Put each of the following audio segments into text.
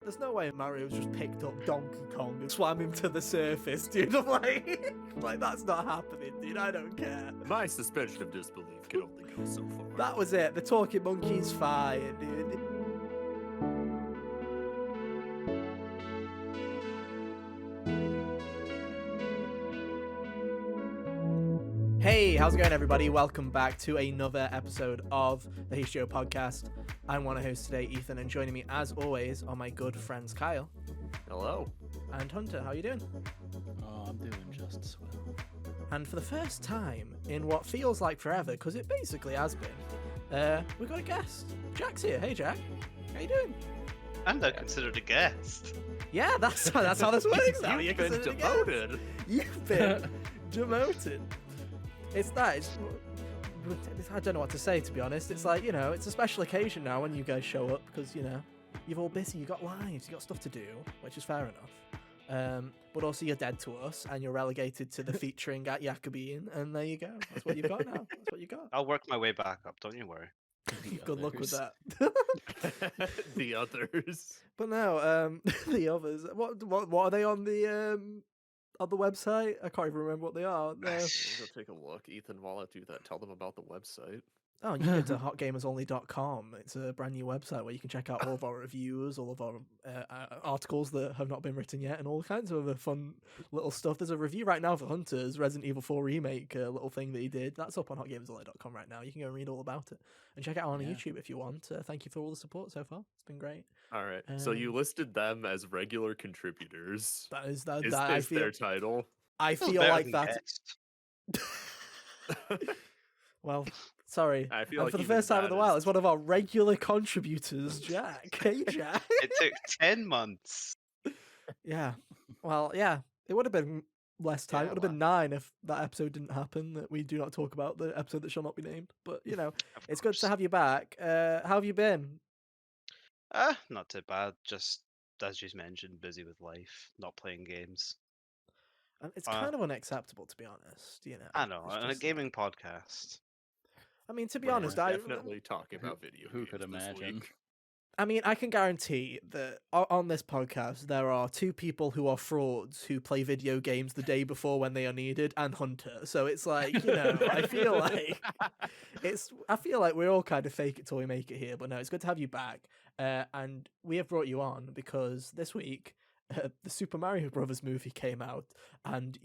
there's no way Mario's just picked up Donkey Kong and swam him to the surface, dude. I'm like that's not happening, dude. I don't care. My suspension of disbelief can only go so far. That was it. The talking monkey's fire, dude. Hey, how's it going, everybody? Welcome back to another episode of the HGO podcast. I'm one of hosts today, Ethan, and joining me, as always, are my good friends Kyle. Hello. And Hunter. How are you doing? Oh, I'm doing just as well. And for the first time in what feels like forever, because it basically has been, we've got a guest. Jack's here. Hey, Jack. How you doing? I'm not considered a guest. Yeah, that's how this works now. You've You're been considered a demoted. guest. You've been demoted. It's that. I don't know what to say, to be honest. It's like, it's a special occasion now when you guys show up because, you're all busy, you've got lives, you've got stuff to do, which is fair enough. But also you're dead to us and you're relegated to the featuring at Yackabean, and there you go. That's what you've got now. That's what you got. I'll work my way back up, don't you worry. Good luck with that. The others. But no, the others. What are they on the website? I can't even remember what they are. Go take a look. Ethan, while I do that, tell them about the website. Oh, you can go to hotgamersonly.com. It's a brand new website where you can check out all of our reviews, all of our articles that have not been written yet, and all kinds of other fun little stuff. There's a review right now for Hunter's Resident Evil 4 Remake, little thing that he did. That's up on hotgamersonly.com right now. You can go and read all about it. And check it out on YouTube if you want. Thank you for all the support so far. It's been great. All right. So you listed them as regular contributors. That is their title. I feel like that. Well, sorry. I feel like for the first time in a while, it's one of our regular contributors, Jack. Hey, Jack. It took 10 months. Yeah. Well, yeah. It would have been less time. It would have been 9 if that episode didn't happen, that we do not talk about, the episode that shall not be named. But, it's good to have you back. How have you been? Not too bad. Just, as you mentioned, busy with life, not playing games. And it's kind of unacceptable, to be honest. I know. On a gaming podcast. I mean, to be We're honest, I definitely talking about video Who games could this imagine? week. I mean, I can guarantee that on this podcast, there are 2 people who are frauds who play video games the day before when they are needed, and Hunter. So it's like, I feel like we're all kind of fake it till we make it here. But no, it's good to have you back. And we have brought you on because this week, the Super Mario Brothers movie came out, and,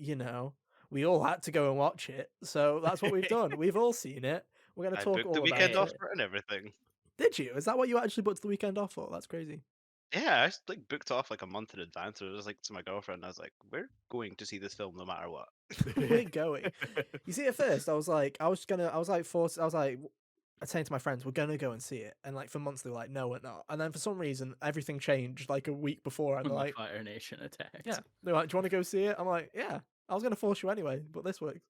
we all had to go and watch it. So that's what we've done. We've all seen it. We're going to talk booked all the about weekend it. off for it and everything. Did you? Is that what you actually booked the weekend off for? That's crazy. Yeah, I booked off like a month in advance. I was like to my girlfriend, I was like, "We're going to see this film no matter what." We're going. You see, at first, I was saying to my friends, we're gonna go and see it, and like for months they were like, no, we're not. And then for some reason, everything changed like a week before, and they're like, Fire Nation attacked. yeah, they're like, do you want to go see it? I'm like, yeah. I was gonna force you anyway, but this works.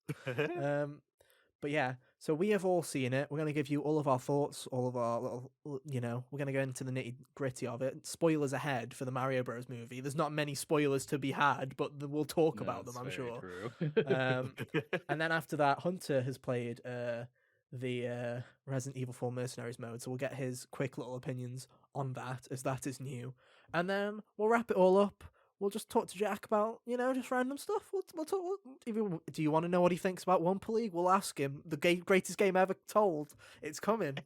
But yeah, so we have all seen it. We're going to give you all of our thoughts, all of our little, we're going to go into the nitty gritty of it. Spoilers ahead for the Mario Bros. Movie. There's not many spoilers to be had, but we'll talk about them, I'm sure. And then after that, Hunter has played the Resident Evil 4 Mercenaries mode, so we'll get his quick little opinions on that, as that is new. And then we'll wrap it all up. We'll just talk to Jack about, just random stuff. We'll talk. Do you want to know what he thinks about Wumpa League? We'll ask him. The greatest game ever told. It's coming.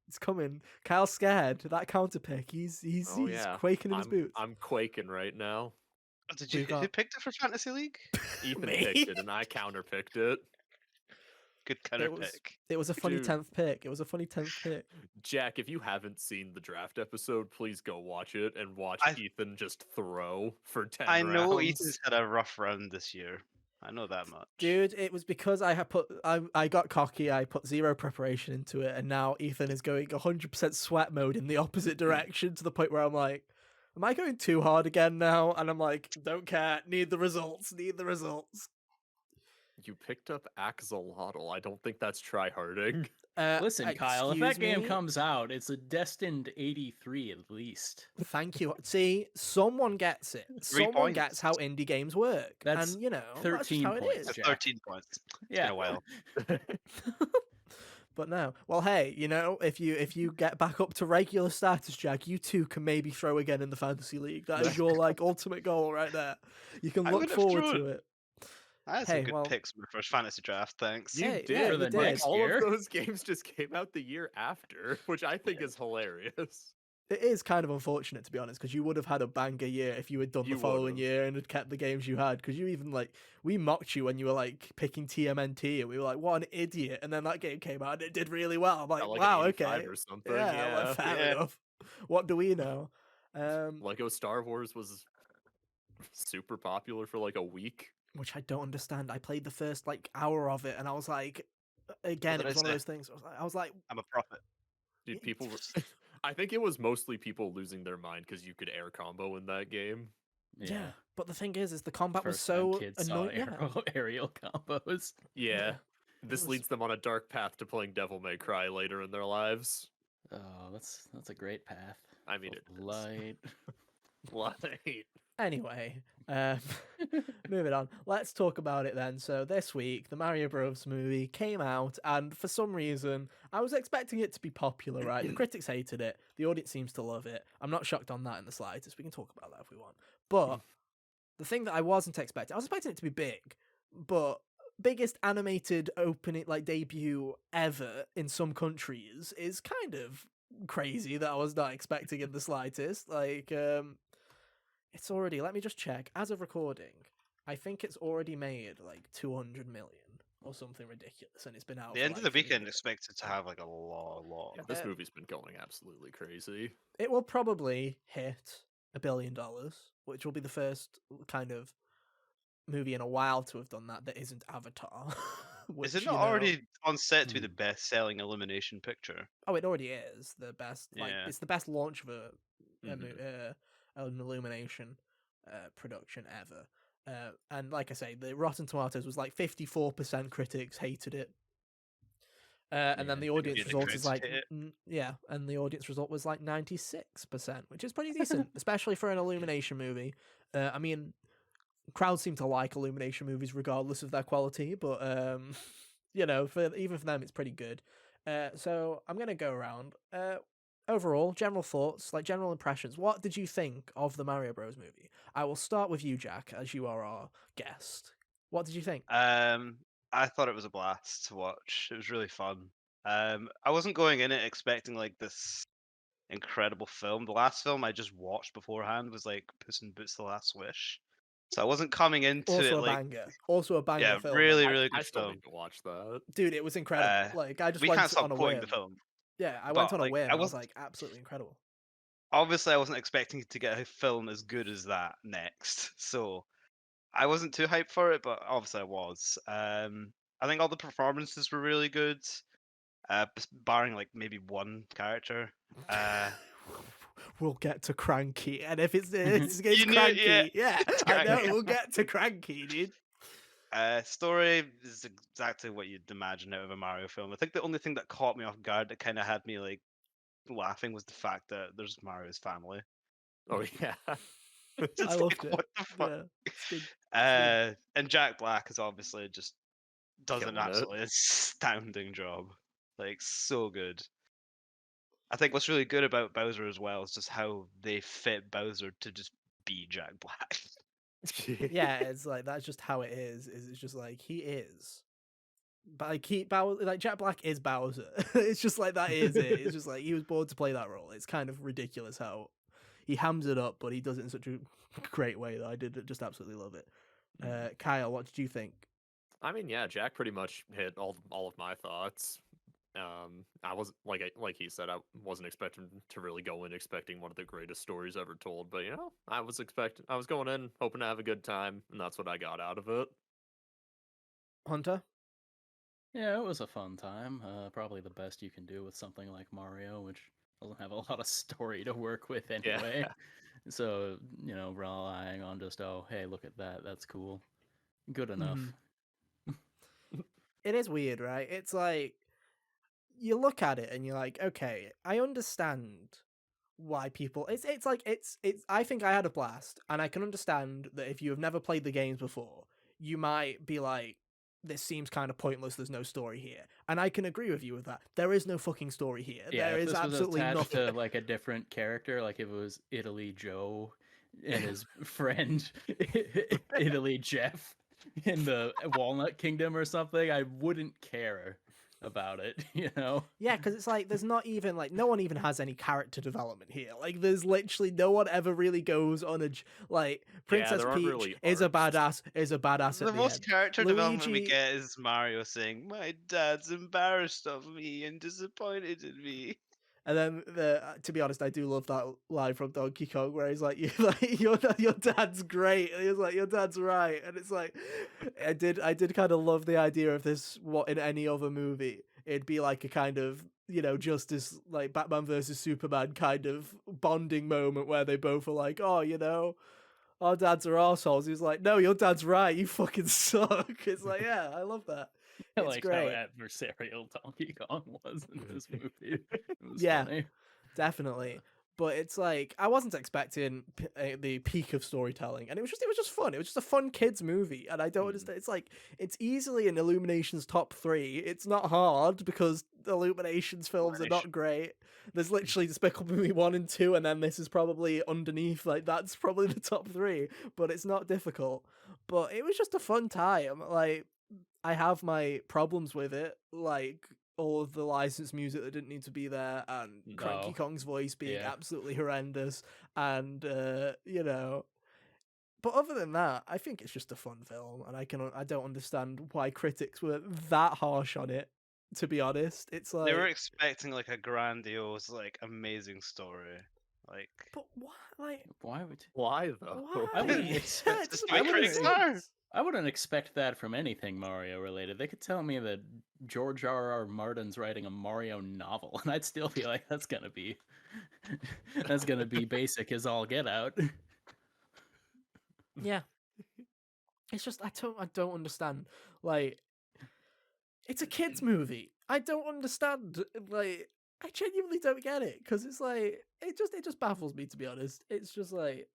It's coming. Kyle's scared. That counter pick. He's quaking in his boots. I'm quaking right now. Oh, who picked it for Fantasy League? Ethan picked it and I counterpicked it. Good counter pick. It was a funny 10th pick. It was a funny 10th pick. Jack, if you haven't seen the draft episode, please go watch it and watch Ethan just throw for 10 rounds. I know Ethan's had a rough run this year. I know that much. Dude, it was because I got cocky, I put 0 preparation into it, and now Ethan is going 100% sweat mode in the opposite direction to the point where I'm like, am I going too hard again now? And I'm like, don't care, need the results. You picked up Axolotl. I don't think that's try-harding. Listen, Kyle, if that game comes out, it's a destined 83 at least. Thank you. See, someone gets it. Someone gets how indie games work. That's and 13 that's how points. it is. Jack. 13 points. It's been a while. But no. Well, hey, if you get back up to regular status, Jack, you too can maybe throw again in the fantasy league. That is your ultimate goal right there. You can I look would have forward thrown. to it. I had some Hey, good well, picks in my first fantasy draft. Thanks. You hey, yeah, did, For you the but did. next all year. of those games just came out the year after, which I think is hilarious. It is kind of unfortunate, to be honest, because you would have had a banger year if you had done the You following would've. year and had kept the games you had. Because you even we mocked you when you were picking TMNT, and we were like, "What an idiot!" And then that game came out and it did really well. I'm like, Got like an "Wow, 85 okay, or something. yeah, well, Yeah. fair Yeah. enough." What do we know? Lego Star Wars was super popular for like a week. Which I don't understand. I played the first hour of it, and I was like, What again, it did I was one of say? those things. I was like, I'm a prophet. Dude, people were. I think it was mostly people losing their mind because you could air combo in that game. yeah. But the thing is the combat was First time so kids saw annoying. Yeah, aerial combos. Yeah. yeah. This was- leads them on a dark path to playing Devil May Cry later in their lives. Oh, that's a great path. I mean, Full it of is. light. Light. Anyway, moving on. Let's talk about it then. So this week, the Mario Bros. Movie came out, and for some reason, I was expecting it to be popular, right? The critics hated it. The audience seems to love it. I'm not shocked on that in the slightest. We can talk about that if we want. But the thing that I wasn't expecting, I was expecting it to be big, but biggest animated opening, debut ever in some countries is kind of crazy that I was not expecting in the slightest. It's already, let me just check. As of recording, I think it's already made 200 million or something ridiculous, and it's been out The for end of the 3 weekend years. expected to have a lot. Yeah, this movie's been going absolutely crazy. It will probably hit $1 billion, which will be the first kind of movie in a while to have done that isn't Avatar. Is Which, it not already on set to be the best-selling Illumination picture? Oh, it already is the best. Yeah. It's the best launch of Mhm. an Illumination production ever. And like I say, the Rotten Tomatoes was 54% critics hated it. And then the audience Maybe the result is critics hate it. and the audience result was 96%, which is pretty decent, especially for an Illumination movie. I mean, crowds seem to like Illumination movies regardless of their quality, but even for them, it's pretty good. So I'm gonna go around. Overall, general thoughts, general impressions. What did you think of the Mario Bros. Movie? I will start with you, Jack, as you are our guest. What did you think? I thought it was a blast to watch. It was really fun. I wasn't going in it expecting this incredible film. The last film I just watched beforehand was Puss in Boots: The Last Wish. So I wasn't coming into Also it a banger. Also a banger yeah, film. really, I, really I good still film. need to watch that. Dude, it was incredible. I just We can't went on stop a quoting whim. the film. Yeah, I went But on a whim I and I was was absolutely incredible. obviously I wasn't expecting to get a film as good as that next. So I wasn't too hyped for it, but obviously I was. I think all the performances were really good, barring maybe one character. We'll get to Cranky, and if it's You knew it, yeah. Cranky, yeah, It's I know Cranky. we'll get to Cranky, dude. Story is exactly what you'd imagine out of a Mario film. I think the only thing that caught me off guard that kind of had me laughing was the fact that there's Mario's family. Oh yeah. Just I loved it. what the fuck? Yeah, it's good. And Jack Black is obviously just does an Killing it. absolutely astounding job. So good. I think what's really good about Bowser as well is just how they fit Bowser to just be Jack Black. Yeah, it's that's just how it is. It's just he is. But Jack Black is Bowser. It's just that is it. It's just he was born to play that role. It's kind of ridiculous how he hams it up, but he does it in such a great way that I did just absolutely love it. Kyle, what did you think? I mean, yeah, Jack pretty much hit all of my thoughts. I was like he said, I wasn't expecting to really go in expecting one of the greatest stories ever told, but I was going in hoping to have a good time, and that's what I got out of it. Hunter? Yeah, it was a fun time. Probably the best you can do with something like Mario, which doesn't have a lot of story to work with anyway. Yeah. So, relying on just, oh, hey, look at that. That's cool. Good enough. It is weird, right? It's you look at it and you're like, okay, I understand why people it's I think I had a blast, and I can understand that if you have never played the games before, you might be like, this seems kind of pointless. There's no story here, and I can agree with you with that. There is no fucking story here. Yeah, There if is this was absolutely attached nothing. to like a different character, like if it was Italy Joe and his friend Italy Jeff in the Walnut Kingdom or something, I wouldn't care about it, you know? Yeah, because it's like there's not even like no one even has any character development here. Like there's literally no one ever really goes on like Yeah, Princess there aren't Peach really is a arcs. badass The at the most end. character development we Luigi, get is Mario saying, "My dad's embarrassed of me and disappointed in me." and then to be honest, I do love that line from Donkey Kong where he's like, your dad's great," and he's like, "Your dad's right," and it's like, I did kind of love the idea of this. What in any other movie, it'd be like a kind of Justice like Batman versus Superman kind of bonding moment where they both are like, "Oh, our dads are assholes." He's like, "No, your dad's right. You fucking suck." It's like, yeah, I love that. I It's liked how great. adversarial Donkey Kong was in this movie. It was Yeah, funny. definitely. But it's like I wasn't expecting the peak of storytelling, and it was just fun. It was just a fun kids movie, and I don't understand. It's like it's easily in Illumination's top 3. It's not hard because Illumination's films are not great. There's literally Despicable Me 1 and 2, and then this is probably underneath. Like that's probably the top 3, but it's not difficult. But it was just a fun time. Like I have my problems with it, like all of the licensed music that didn't need to be there, and Cranky No. Kong's voice being Yeah. absolutely horrendous, and But other than that, I think it's just a fun film, and I don't understand why critics were that harsh on it. To be honest, it's They were like, expecting like a grandiose, like amazing story. Like, but why? Like, Why would Why though? why? I wouldn't Yeah, expect it Just doesn't the way make any critics are. sense. I wouldn't expect that from anything Mario related. They could tell me that George R.R. Martin's writing a Mario novel, and I'd still be like, that's gonna be basic as all get out. Yeah, it's just I don't understand. Like, it's a kids movie. I don't understand. Like, I genuinely don't get it because it's like it just baffles me, to be honest. It's just like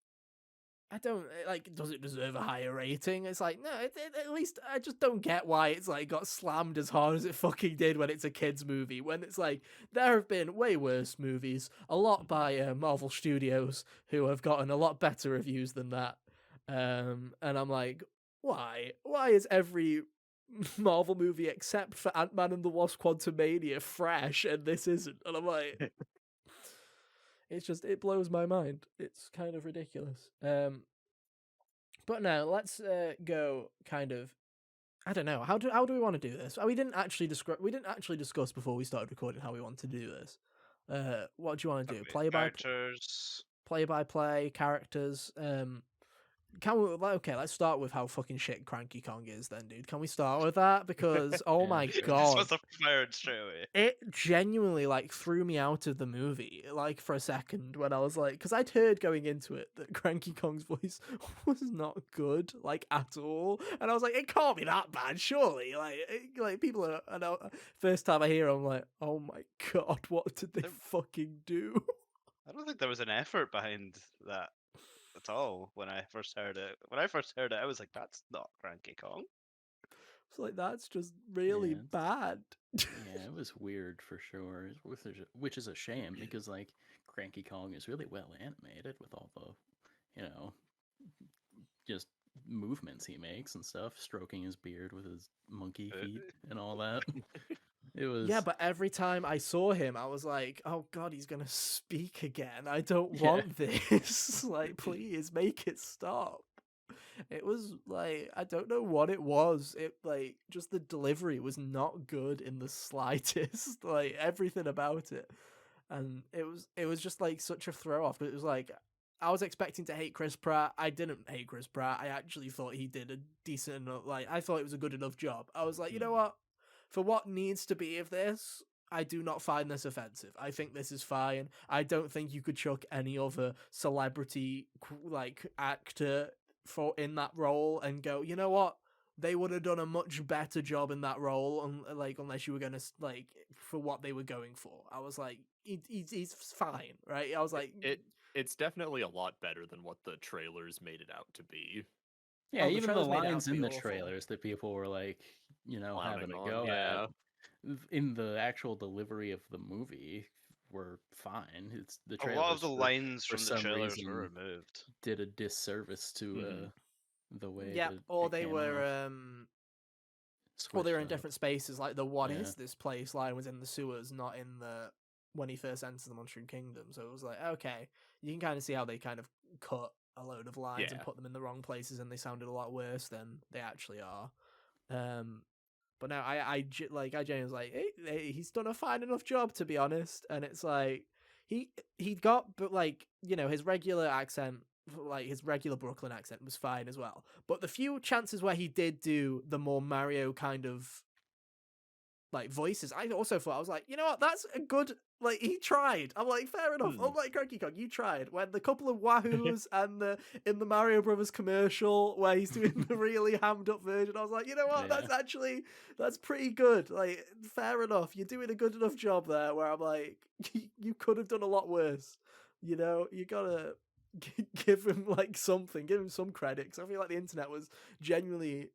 I don't like. Does it deserve a higher rating? It's like no. At least I just don't get why it's like got slammed as hard as it fucking did when it's a kids movie. When it's like there have been way worse movies, a lot by Marvel Studios who have gotten a lot better reviews than that. And I'm like, why? Why is every Marvel movie except for Ant-Man and the Wasp: Quantumania fresh and this isn't? And I'm like, it blows my mind. It's kind of ridiculous. But now let's go kind of. I don't know. How do we want to do this? We didn't actually discuss before we started recording how we want to do this. What do you want to do? Characters. Play by play characters. Can we okay? Let's start with how fucking shit Cranky Kong is, then, dude. Can we start with that? Because oh Yeah. my This god, was a fired straight away. it genuinely like threw me out of the movie like for a second when I was like, because I'd heard going into it that Cranky Kong's voice was not good like at all, and I was like, it can't be that bad, surely. Like people are. I know. First time I hear, it, I'm like, oh my god, what did they fucking do? I don't think there was an effort behind that at all when I first heard it. When I first heard it, I was like, "That's not Cranky Kong." It's like that's just really Yeah, bad. yeah, it was weird for sure. Which is a shame because like Cranky Kong is really well animated with all the, just movements he makes and stuff, stroking his beard with his monkey feet and all that. It was Yeah, but every time I saw him, I was like, "Oh God, he's gonna speak again. I don't Yeah. want this. Like, please make it stop." It was like I don't know what it was. It like just the delivery was not good in the slightest. Like everything about it, and it was just like such a throw off. It was like I was expecting to hate Chris Pratt. I didn't hate Chris Pratt. I actually thought he did a decent enough. Like I thought it was a good enough job. I was like, you know what? For what needs to be of this, I do not find this offensive. I think this is fine. I don't think you could chuck any other celebrity like actor for in that role and go, you know what? They would have done a much better job in that role, like unless you were gonna like for what they were going for. I was like, he's fine, right? I was like, It's definitely a lot better than what the trailers made it out to be. Yeah, Oh, the even the trailers made it out lines to be in the awful. trailers that people were like, having Clowning a on, go at yeah. in the actual delivery of the movie were fine. It's the A lot of trailers the lines for from the some trailers were reason removed. did a disservice to Mhm. the way Yep, that or it they came were off. or they were Switched in up. different spaces. Like the "what Yeah. is this place" line was in the sewers, not in the when he first enters the Mushroom Kingdom. So it was like, okay, you can kind of see how they kind of cut a load of lines and Yeah. put them in the wrong places, and they sounded a lot worse than they actually are. Um, but no, I genuinely was like, he's done a fine enough job, to be honest. And it's like he got, but like, you know, his regular accent, like his regular Brooklyn accent, was fine as well. But the few chances where he did do the more Mario kind of like voices, I also thought, I was like, you know what, that's a good, like, he tried. I'm like, fair enough. Hmm. Unlike Cranky Kong, you tried. When the couple of wahoos and the in the Mario Brothers commercial where he's doing the really hammed up version, I was like, you know what, Yeah. that's pretty good. Like, fair enough. You're doing a good enough job there. Where I'm like, you could have done a lot worse. You know, you gotta give him like something, give him some credit. Because I feel like the internet was genuinely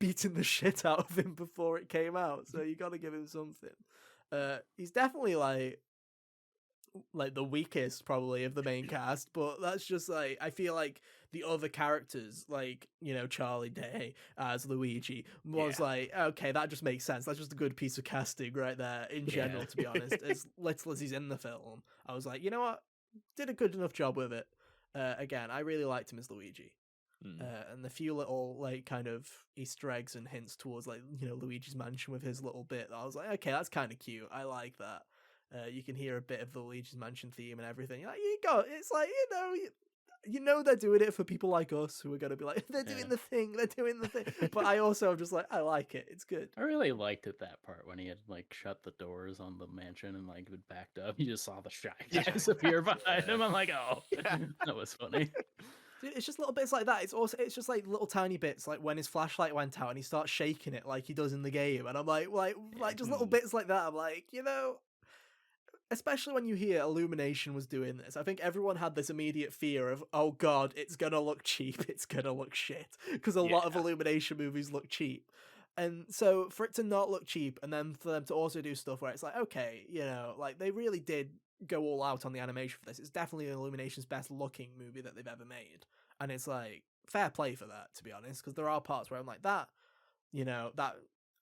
beating the shit out of him before it came out, so you got to give him something. He's definitely like the weakest probably of the main cast, but that's just like, I feel like the other characters, like, you know, Charlie Day as Luigi, was Yeah. like, okay, that just makes sense. That's just a good piece of casting right there in general, to be honest. As little as he's in the film, I was like, you know what, did a good enough job with it. Again, I really liked him as Luigi. Hmm. And the few little like kind of Easter eggs and hints towards, like, you know, Luigi's Mansion with his little bit, I was like, okay, that's kind of cute. I like that. You can hear a bit of the Luigi's Mansion theme and everything. Like, it's like, you know they're doing it for people like us who are gonna be like, they're doing Yeah. the thing, they're doing the thing. But I also am just like, I like it. It's good. I really liked it, that part when he had like shut the doors on the mansion and like it backed up. You just saw the shy guys appear behind him. I'm like, oh, that was funny. Dude, it's just little bits like that. It's just like little tiny bits, like when his flashlight went out and he starts shaking it like he does in the game, and I'm like just little Hmm. bits like that. I'm like, you know, especially when you hear Illumination was doing this, I think everyone had this immediate fear of, oh god, it's gonna look cheap, it's gonna look shit, because a lot of Yeah. Illumination movies look cheap. And so for it to not look cheap, and then for them to also do stuff where it's like, okay, you know, like they really did go all out on the animation for this. It's definitely Illumination's best looking movie that they've ever made. And it's like, fair play for that, to be honest, because there are parts where I'm like, that, you know, that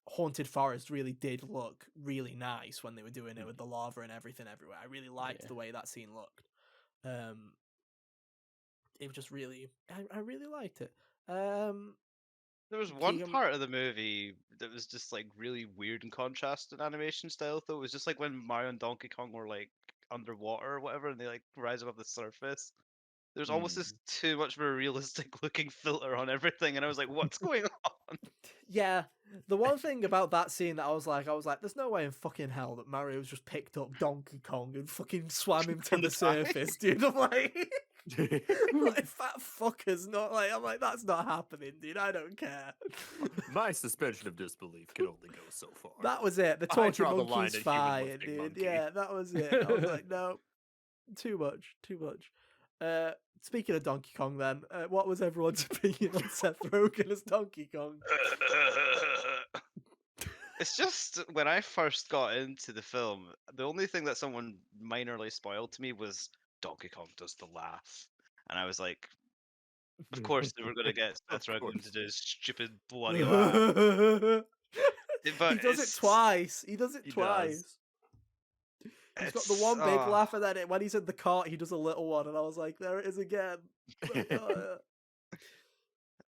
haunted forest really did look really nice when they were doing it with the lava and everything everywhere. I really liked Yeah. the way that scene looked. It was just really, I really liked it. There was one Keegan, part of the movie that was just like really weird in contrast in animation style, though. It was just like when Mario and Donkey Kong were like underwater or whatever, and they like rise above the surface. There's almost this too much of a realistic looking filter on everything, and I was like, what's going on? yeah, the one thing about that scene that I was like, there's no way in fucking hell that Mario's just picked up Donkey Kong and fucking swam him to From the the sky? surface, dude. I'm like, like fat fuckers, not like, I'm like, that's not happening, dude. I don't care. My suspension of disbelief can only go so far. That was it. The I talking draw the line monkey's at human fine, lifting dude. monkey. Yeah, that was it. I was like, no, too much, too much. Speaking of Donkey Kong, then, what was everyone's opinion on Seth Rogen as Donkey Kong? It's just when I first got into the film, the only thing that someone minorly spoiled to me was Donkey Kong does the laugh. And I was like, of course they were going to get Of Seth Rogen course. to do his stupid bloody laugh. But He does it it's twice. He does it He twice. does. He's got the it's one big laugh, and then when he's in the cart, he does a little one, and I was like, there it is again.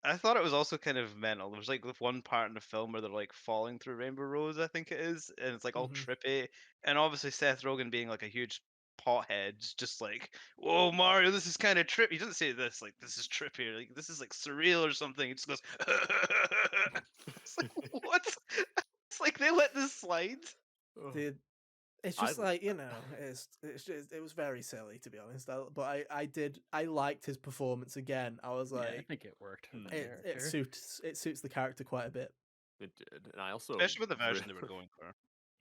I thought it was also kind of mental. There's like this one part in the film where they're like falling through Rainbow Road, I think it is, and it's like all Mhm. trippy. And obviously Seth Rogen being like a huge pothead, just like, "Whoa, Mario, this is kind of trippy." He doesn't say this like this is trippy, like this is like surreal or something. He just goes, "It's like what?" It's like they let this slide. Dude, it's I- just like, you know, it's just, it was very silly, to be honest. But I liked his performance again. I was Yeah, I like, think it worked for the it character. it suits the character quite a bit. It did, and I also Especially with the version they were going for.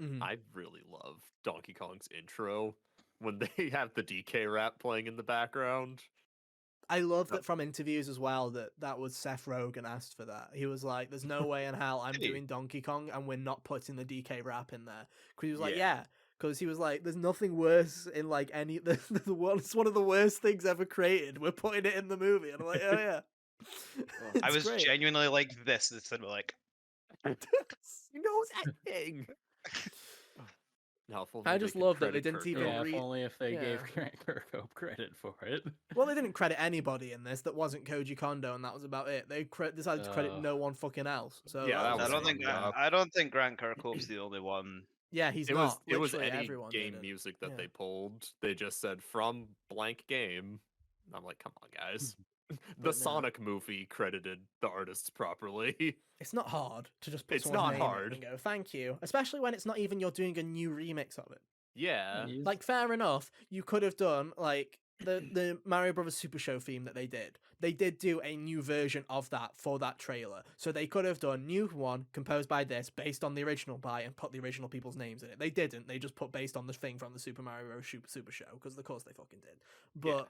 Mhm. I really love Donkey Kong's intro when they have the DK rap playing in the background. I love that from interviews as well that was Seth Rogen asked for that. He was like, "There's no way in hell I'm Hey. doing Donkey Kong and we're not putting the DK rap in there." Because he was like, Yeah. "Yeah." Because he was like, "There's nothing worse in like any the one. It's one of the worst things ever created. We're putting it in the movie." And I'm like, "Oh yeah." It's I was great. genuinely like this instead of like, He knows acting. No, if only I they just could love that they credit didn't Kirk even Yeah, Cobain. if only if they gave Yeah. Kirk Hope credit for it. Well, they didn't credit anybody in this that wasn't Koji Kondo, and that was about it. They decided to credit no one fucking else. So Yeah, that was was I don't great. think fucked up. I don't think Grant Kirkhope's the only one. Yeah, he's It not. was Literally any everyone game did it. music that Yeah. they pulled. They just said from blank game. I'm like, come on, guys. The But no. Sonic movie credited the artists properly. It's not hard to just put It's someone's not name in hard. and go, "Thank you," especially when it's not even you're doing a new remix of it. Yeah. Like, fair enough, you could have done like the Mario Brothers Super Show theme that they did. They did do a new version of that for that trailer, so they could have done new one composed by this, based on the original by, and put the original people's names in it. They didn't. They just put based on the thing from the Super Mario Bros. Super Show, because of course they fucking did. But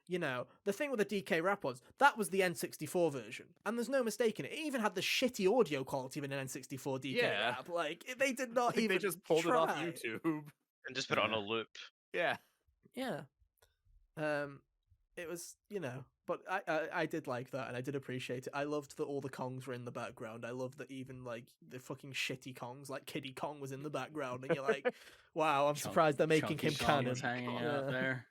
you know, the thing with the DK rap was that was the N64 version, and there's no mistake in it. It even had the shitty audio quality of an N64 DK Yeah. rap. Like they did not Like, even they just pulled it off try. YouTube. And just put it on a loop. Yeah. Yeah. It was, you know, but I did like that, and I did appreciate it. I loved that all the Kongs were in the background. I loved that even like the fucking shitty Kongs, like Kiddy Kong, was in the background, and you're like, wow, I'm surprised they're making Chunky him Kong canon. was hanging Yeah. out there.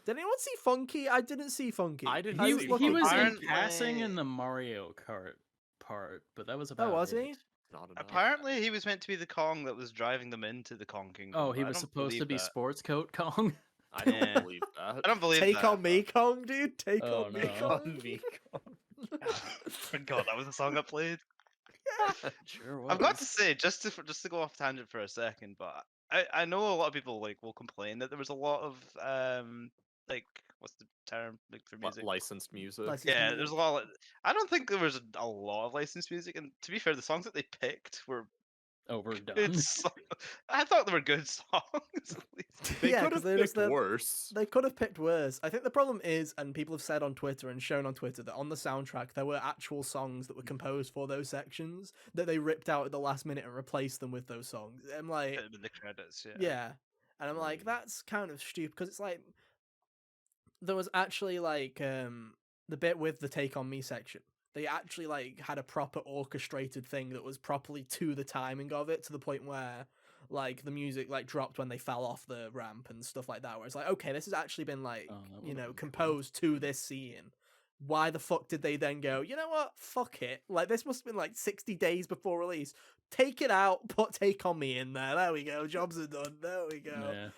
Did anyone see Funky? I didn't see Funky. I didn't He, see he Funky. was in Apparently- passing in the Mario Kart part, but that was about was it. he? Not enough. Apparently, he was meant to be the Kong that was driving them into the Kong Kingdom. Oh, but he I was don't supposed to believe be that. Sports Coat Kong. I don't Yeah. believe that. I don't believe Take that. on me, Kong, dude. Take Oh, on me, no. Kong. On me. Oh God, that was the song I played. Sure was. I've got to say, just to go off tangent for a second, but I know a lot of people like will complain that there was a lot of like what's the term like for music? Licensed music. Licensed Yeah, music. there's a lot. I don't think there was a lot of licensed music, and to be fair, the songs that they picked were Overdone. good. I thought they were good songs. At least. They Yeah, could 'cause have they just- picked worse. They could have picked worse. I think the problem is, and people have said on Twitter and shown on Twitter, that on the soundtrack there were actual songs that were composed for those sections that they ripped out at the last minute and replaced them with those songs. I'm like, Could have been the credits, yeah. yeah. And I'm like, that's kind of stupid, because it's like, there was actually like the bit with the Take On Me section. They actually like had a proper orchestrated thing that was properly to the timing of it, to the point where like the music like dropped when they fell off the ramp and stuff like that, where it's like, okay, this has actually been like, Oh, that you would've know, been cool. composed to this scene. Why the fuck did they then go, you know what, fuck it, like this must have been like 60 days before release, take it out, put Take On Me in there we go, jobs are done, there we go. Yeah.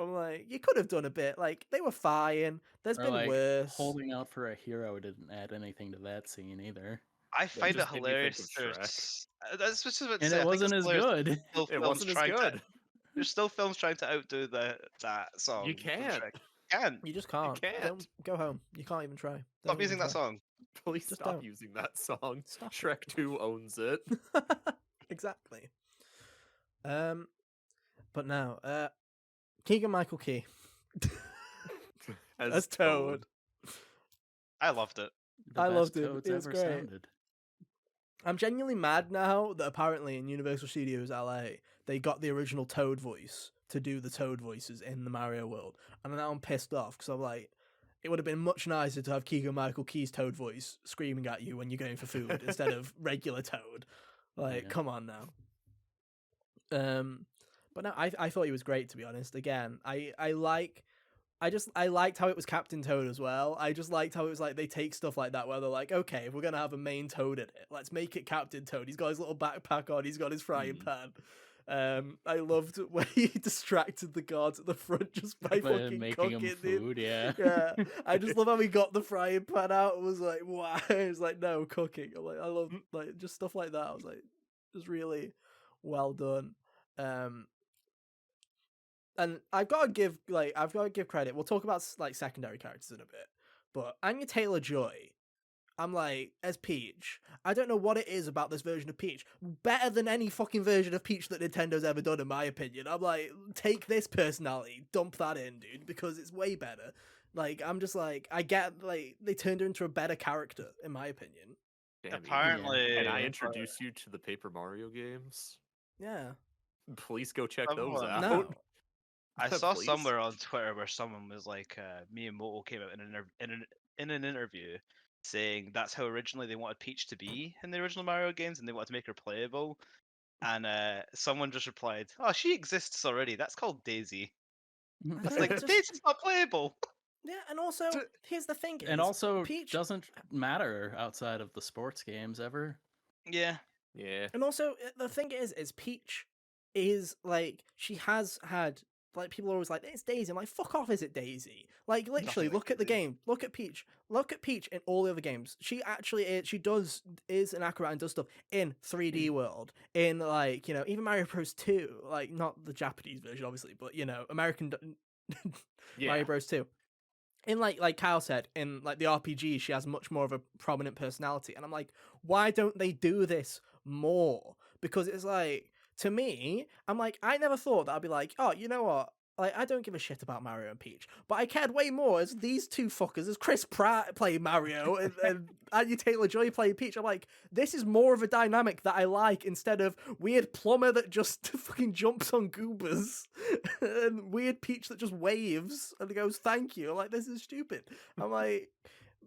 I'm like, you could have done a bit, like they were fine, there's Or been like worse. holding out for a hero didn't add anything to that scene either. I find it just made me think hilarious. of There's, that's just what to And say. it I think wasn't it's as hilarious good. still It films wasn't as trying to- good. there's still films trying to outdo that song. You from can't. Shrek. Can't. You just can't. can't. Don't go home. You can't even try. Stop Don't using even that try. song. Please Just stop don't. using that song. Stop it. Shrek 2 owns it. Exactly. But now, Keegan Michael Key as Toad. I loved it. The I best loved it. Toads It was ever great. sounded. I'm genuinely mad now that apparently in Universal Studios LA they got the original Toad voice to do the Toad voices in the Mario world, and now I'm pissed off because I'm like, it would have been much nicer to have Keegan Michael Key's Toad voice screaming at you when you're going for food instead of regular Toad. Like, Yeah. come on now. But no, I thought he was great, to be honest. Again, I liked how it was Captain Toad as well. I just liked how it was like they take stuff like that where they're like, okay, if we're gonna have a main Toad in it, let's make it Captain Toad. He's got his little backpack on, he's got his frying pan. I loved when he distracted the guards at the front just by By fucking making cooking, him dude. food, yeah. Yeah, I just love how he got the frying pan out and was like, wow. He was like, no, cooking. I'm like, I love like just stuff like that. I was like, just really well done. And I've got to give credit. We'll talk about like secondary characters in a bit, but Anya Taylor-Joy, I'm like, as Peach, I don't know what it is about this version of Peach. Better than any fucking version of Peach that Nintendo's ever done, in my opinion. I'm like, take this personality, dump that in, dude, because it's way better. Like I'm just like I get like they turned her into a better character in my opinion. Damn, Apparently, can I introduce you to the Paper Mario games? Yeah. Please go check those someone out. No. I saw Please. somewhere on Twitter where someone was like, Miyamoto came out in an interview saying that's how originally they wanted Peach to be in the original Mario games, and they wanted to make her playable. And someone just replied, "Oh, she exists already. That's called Daisy." I It's know, like just Daisy's not playable. yeah, and also here's the thing And is also Peach doesn't matter outside of the sports games ever. Yeah, Yeah. and also the thing is Peach is like she has had like people are always like it's Daisy. I'm like fuck off, is it Daisy? Like literally, Nothing like look at the Daisy. game. Look at Peach. Look at Peach in all the other games. She actually is an acrobat and does stuff in 3D world. In like even Mario Bros 2, like not the Japanese version obviously, but American Yeah. Mario Bros 2. In like Kyle said, in like the RPG, she has much more of a prominent personality, and I'm like, why don't they do this more? Because it's like to me, I'm like, I never thought that I'd be like, oh, you know what? Like, I don't give a shit about Mario and Peach, but I cared way more as these two fuckers, as Chris Pratt played Mario and Anya Taylor-Joy played Peach. I'm like, this is more of a dynamic that I like instead of weird plumber that just fucking jumps on goobers and weird Peach that just waves and goes thank you. I'm like, this is stupid. I'm like,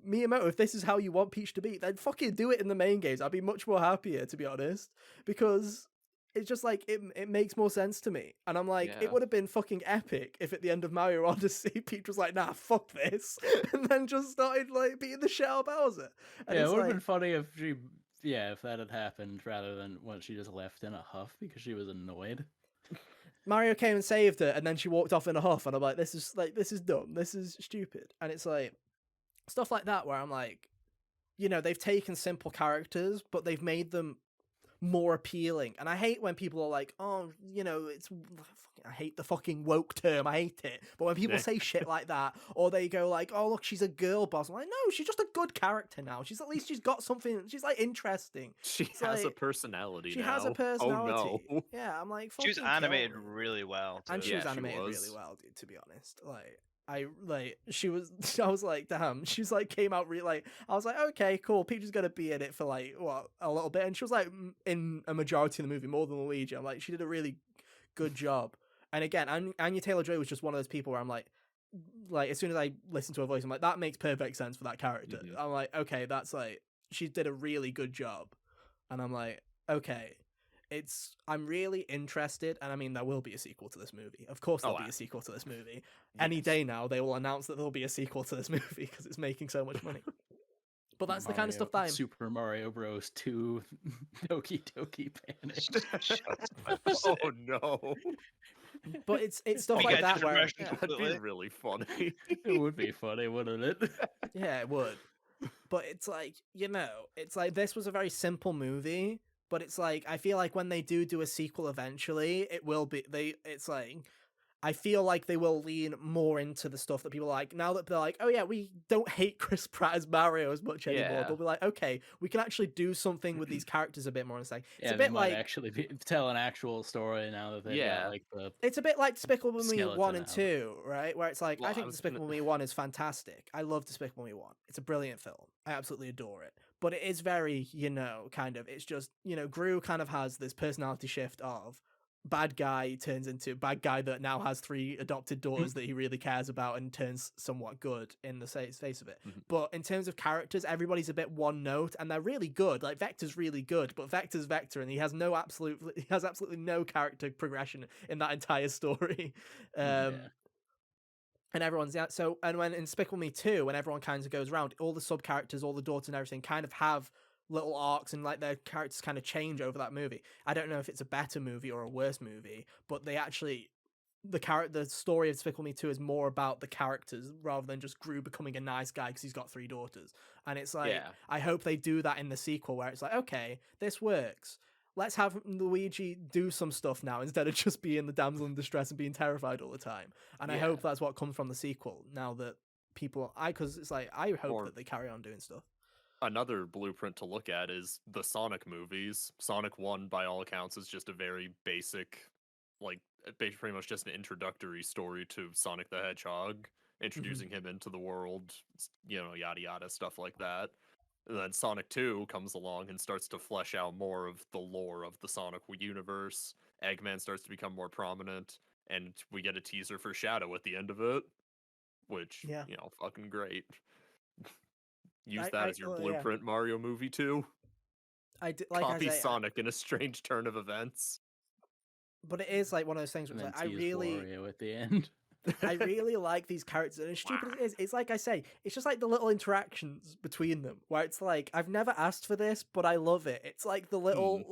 Miyamoto, if this is how you want Peach to be, then fucking do it in the main games. I'd be much more happier, to be honest, because it's just like it makes more sense to me. And I'm like, Yeah. it would have been fucking epic if at the end of Mario Odyssey, Peach was like, nah, fuck this, and then just started like beating the shit out of Bowser. And Yeah, it it's would have like, been funny if if that had happened rather than when she just left in a huff because she was annoyed. Mario came and saved her, and then she walked off in a huff, and I'm like, this is dumb, this is stupid, and it's like stuff like that where I'm like, they've taken simple characters, but they've made them more appealing. And I hate when people are like, oh, I hate the fucking woke term. I hate it. But when people say shit like that, or they go like, oh, look, she's a girl boss. I'm like, no, she's just a good character now. At least she's got something. She's like interesting. She It's has a like, personality she now. has a personality. Oh no. Yeah, I'm like, she was fucking kill animated me. really well. And Too. she was Yeah, she animated was. really well, dude, to be honest. I was like, damn, she's like came out really like I was like, okay, cool, Peach is gonna be in it for like what a little bit, and she was like in a majority of the movie more than Luigi. I'm like, she did a really good job. And again, Anya Taylor-Joy was just one of those people where I'm like as soon as I listen to her voice, I'm like, that makes perfect sense for that character. Mhm. I'm like, okay, that's like she did a really good job, and I'm like, okay. I'm really interested, and I mean there will be a sequel to this movie. Of course there'll be a sequel to this movie. Any Yes. day now they will announce that there'll be a sequel to this movie because it's making so much money. But that's the kind of stuff that I'm Super Mario Bros. 2 Doki Doki Panic. Oh no. but it's stuff We like get that different where versions yeah, of That'd be completely. really funny. It would be funny, wouldn't it? yeah, it would. But it's like, it's like this was a very simple movie, but it's like I feel like when they do a sequel eventually, it will be it's like I feel like they will lean more into the stuff that people like now that they're like, oh yeah, we don't hate Chris Pratt as Mario as much anymore. Yeah. They'll be like, okay, we can actually do something with these characters a bit more. And it's like it's Yeah, a they bit might like actually tell an actual story now that they've Yeah. got like the it's a bit like Despicable Me 1 skeleton and out. 2, right? Where it's like, Well, I I think was gonna- Despicable Me 1 is fantastic. I love Despicable Me 1. It's a brilliant film. I absolutely adore it. But it is very, kind of, it's just, Gru kind of has this personality shift of bad guy turns into bad guy that now has 3 adopted daughters that he really cares about and turns somewhat good in the face of it. Mhm. But in terms of characters, everybody's a bit one note and they're really good. Like Vector's really good, but Vector's Vector and he has absolutely no character progression in that entire story. Yeah. And everyone's so and when in Despicable Me 2, when everyone kind of goes around, all the sub characters, all the daughters and everything kind of have little arcs and like their characters kind of change over that movie. I don't know if it's a better movie or a worse movie, but they actually the story of Despicable Me 2 is more about the characters rather than just Gru becoming a nice guy because he's got 3 daughters. And it's like Yeah. I hope they do that in the sequel where it's like, okay, this works. Let's have Luigi do some stuff now instead of just being the damsel in distress and being terrified all the time. And I Yeah. hope that's what comes from the sequel now that people because it's like I hope Or- that they carry on doing stuff. Another blueprint to look at is the Sonic movies. Sonic 1, by all accounts, is just a very basic, like, pretty much just an introductory story to Sonic the Hedgehog. introducing him into the world, yada yada, stuff like that. And then Sonic 2 comes along and starts to flesh out more of the lore of the Sonic universe. Eggman starts to become more prominent, and we get a teaser for Shadow at the end of it, which, Yeah. fucking great. Use I, that I as your oh, yeah. blueprint Mario movie too. I did, like Copy I say, Sonic in a strange turn of events. but it is like one of those things where And it's then like tease Wario at the end. I really like these characters, and as stupid as it is, it's like I say, it's just like the little interactions between them, where it's like I've never asked for this, but I love it. It's like the little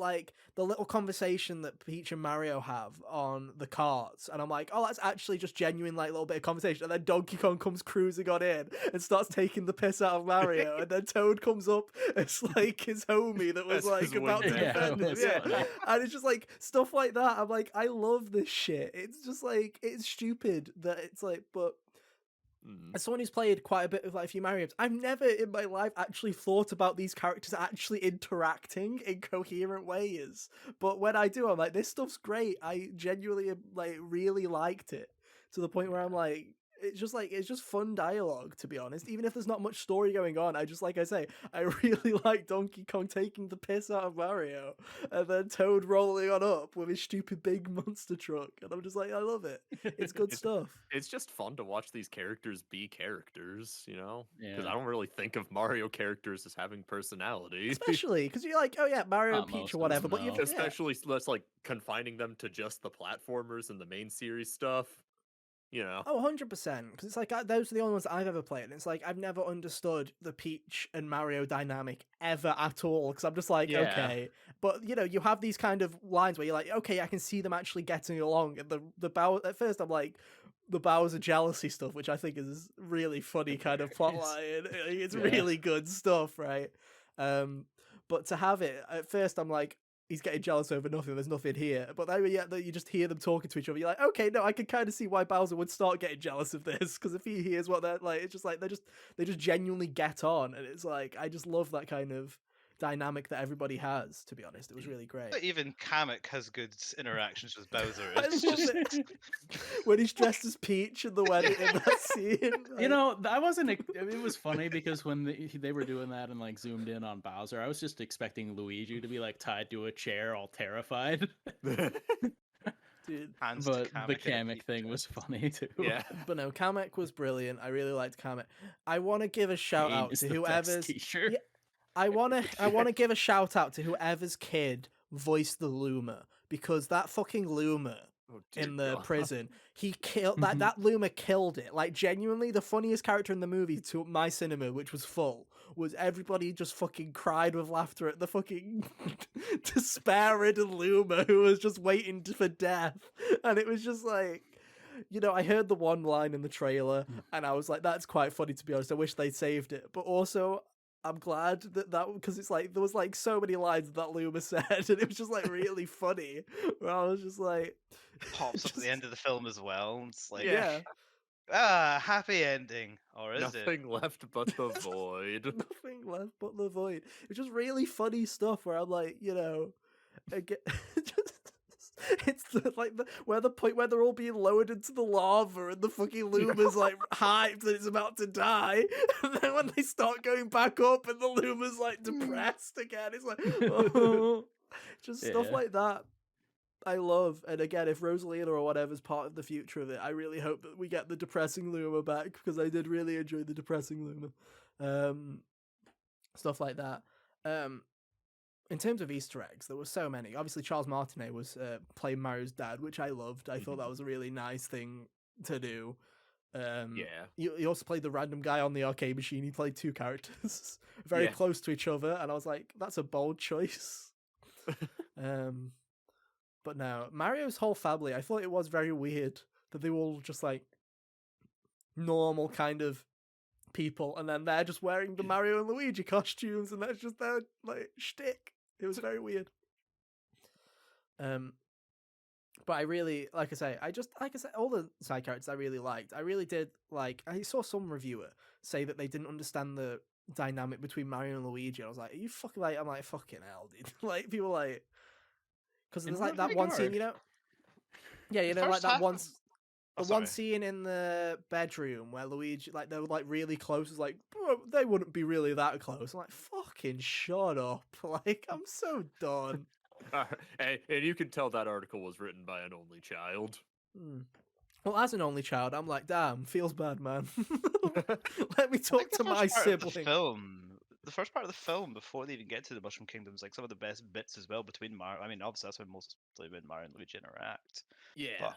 conversation that Peach and Mario have on the carts, and I'm like, oh, that's actually just genuine, like little bit of conversation. And then Donkey Kong comes cruising on in and starts taking the piss out of Mario, and then Toad comes up as like his homie that was As his like about to wingman. defend him, was yeah. funny. And it's just like stuff like that. I'm like, I love this shit. It's just like it's stupid that it's like, but as someone who's played quite a bit of like a few Mario games, I've never in my life actually thought about these characters actually interacting in coherent ways. But when I do, I'm like, this stuff's great. I genuinely like really liked it to the point where I'm like, it's just fun dialogue, to be honest. Even if there's not much story going on, I just, like I say, I really like Donkey Kong taking the piss out of Mario and then Toad rolling on up with his stupid big monster truck, and I'm just like, I love it. It's good stuff. It's just fun to watch these characters be characters, Because Yeah. I don't really think of Mario characters as having personality. Especially because you're like, oh yeah, Mario, Not Peach, most or of whatever. them, But you've no. Especially less like confining them to just the platformers and the main series stuff. Oh, 100%. Because it's like those are the only ones I've ever played. And it's like I've never understood the Peach and Mario dynamic ever at all. Because I'm just like, Yeah. okay, but you have these kind of lines where you're like, okay, I can see them actually getting along. And the Bowser at first, I'm like, the Bowser jealousy stuff, which I think is really funny kind of plot line. It's Yeah. really good stuff, right? But to have it at first, I'm like, he's getting jealous over nothing. There's nothing here. But then you just hear them talking to each other. You're like, okay, no, I can kind of see why Bowser would start getting jealous of this, because if he hears what they're like, it's just like they just genuinely get on, and it's like I just love that kind of dynamic that everybody has. To be honest, it was really great. But even Kamek has good interactions with Bowser. I It's love just it. When he's dressed as Peach in the wedding in that scene. I wasn't. It was funny because when they were doing that and like zoomed in on Bowser, I was just expecting Luigi to be like tied to a chair, all terrified. Dude. hands But to Kamek the in a Kamek Peach thing dress. was funny too. Yeah. But no, Kamek was brilliant. I really liked Kamek. I want to give a shout Kane out is to the best whoever's T-shirt. Yeah, I wanna give a shout out to whoever's kid voiced the Luma, because that fucking Luma Oh, dear in the God. prison, he killed that Luma killed it. Like genuinely, the funniest character in the movie to my cinema, which was full, was everybody just fucking cried with laughter at the fucking despair-ridden Luma who was just waiting for death, and it was just like. I heard the one line in the trailer, and I was like, "That's quite funny." To be honest, I wish they'd saved it. But also, I'm glad that because it's like there was like so many lines that Luma said, and it was just like really funny. Where I was just like, Pops up at the end of the film as well. It's like, yeah, happy ending, or is it? Nothing left but the void. nothing left but the void. It's just really funny stuff where I'm like, again, it's where the point where they're all being lowered into the lava and the fucking Luma's like hyped that it's about to die, and then when they start going back up and the Luma's like depressed again, it's like just stuff Yeah. like that. I love, and again, if Rosalina or whatever's part of the future of it, I really hope that we get the depressing Luma back, because I did really enjoy the depressing Luma. Stuff like that. In terms of Easter eggs, there were so many. Obviously, Charles Martinet was playing Mario's dad, which I loved. I thought that was a really nice thing to do. Yeah. He also played the random guy on the arcade machine. He played two characters very Yeah. close to each other, and I was like, that's a bold choice. But no, Mario's whole family, I thought it was very weird that they were all just like normal kind of people, and then they're just wearing the Mario and Luigi costumes, and that's just their like shtick. It was very weird. But I really, like I say, all the side characters I really liked. I really did like. I saw some reviewer say that they didn't understand the dynamic between Mario and Luigi. I was like, are you fucking like? I'm like, fucking hell, dude. Like people like, because In there's like what that one scene, regard? Yeah, The like first that half one. of- Oh, The one sorry. scene in the bedroom where Luigi, like, they were like really close. Is like, bro, they wouldn't be really that close. I'm like, fucking shut up. Like, I'm so done. And you can tell that article was written by an only child. Hmm. Well, as an only child, I'm like, damn, feels bad, man. Let me I think talk to my sibling. the first part of the film, before they even get to the Mushroom Kingdom, is like some of the best bits as well between Mario. I mean, obviously that's when Mario and Luigi interact. Yeah. But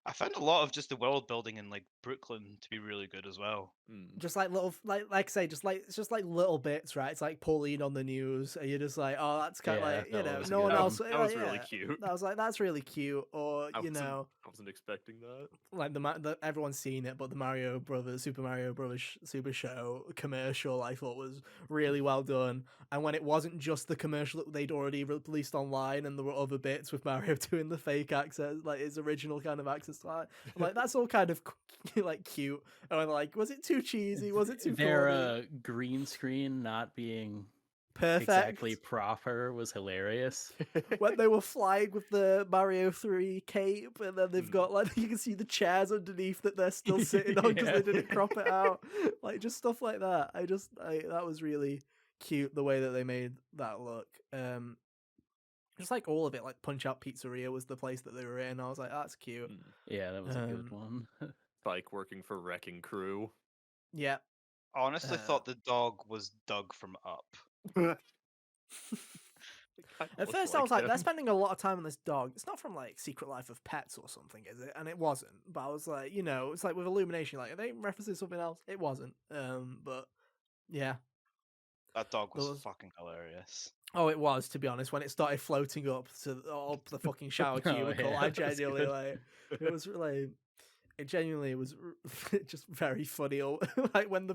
I found a lot of just the world building in like Brooklyn to be really good as well. Just like little, like I say, it's just like little bits, right? It's like Pauline on the news, and you're just like, oh, that's kind of Yeah, like, you that know, was no one good. else. That was really yeah. cute. I was like, that's really cute, or I you wasn't, know, I wasn't expecting that. like everyone's seen it, but the Super Mario Brothers Super Show commercial, I thought was really well done. And when it wasn't just the commercial that they'd already released online, and there were other bits with Mario doing the fake access, like his original kind of access to that, I'm like, that's all kind of like cute. And I'm like, was it too cheesy? Was it too Their corny? green screen not being Perfect. exactly proper was hilarious. When they were flying with the Mario 3 cape, and then they've got like you can see the chairs underneath that they're still sitting on because Yeah. they didn't crop it out, like just stuff like that. That was really cute the way that they made that look. Just like all of it, like Punch Out Pizzeria was the place that they were in. I was like, that's cute. Yeah, that was a good one. Spike working for Wrecking Crew. Yeah. I honestly thought the dog was Doug from Up. At first, I was like, they're spending a lot of time on this dog. It's not from like Secret Life of Pets or something, is it? And it wasn't. But I was like, you know, it's like with Illumination, like, are they referencing something else? It wasn't. But yeah, That dog there was was. fucking hilarious. Oh, it was, to be honest. When it started floating up the fucking shower Oh, cubicle, yeah, I that was genuinely good. like it was like it genuinely was just very funny. Like when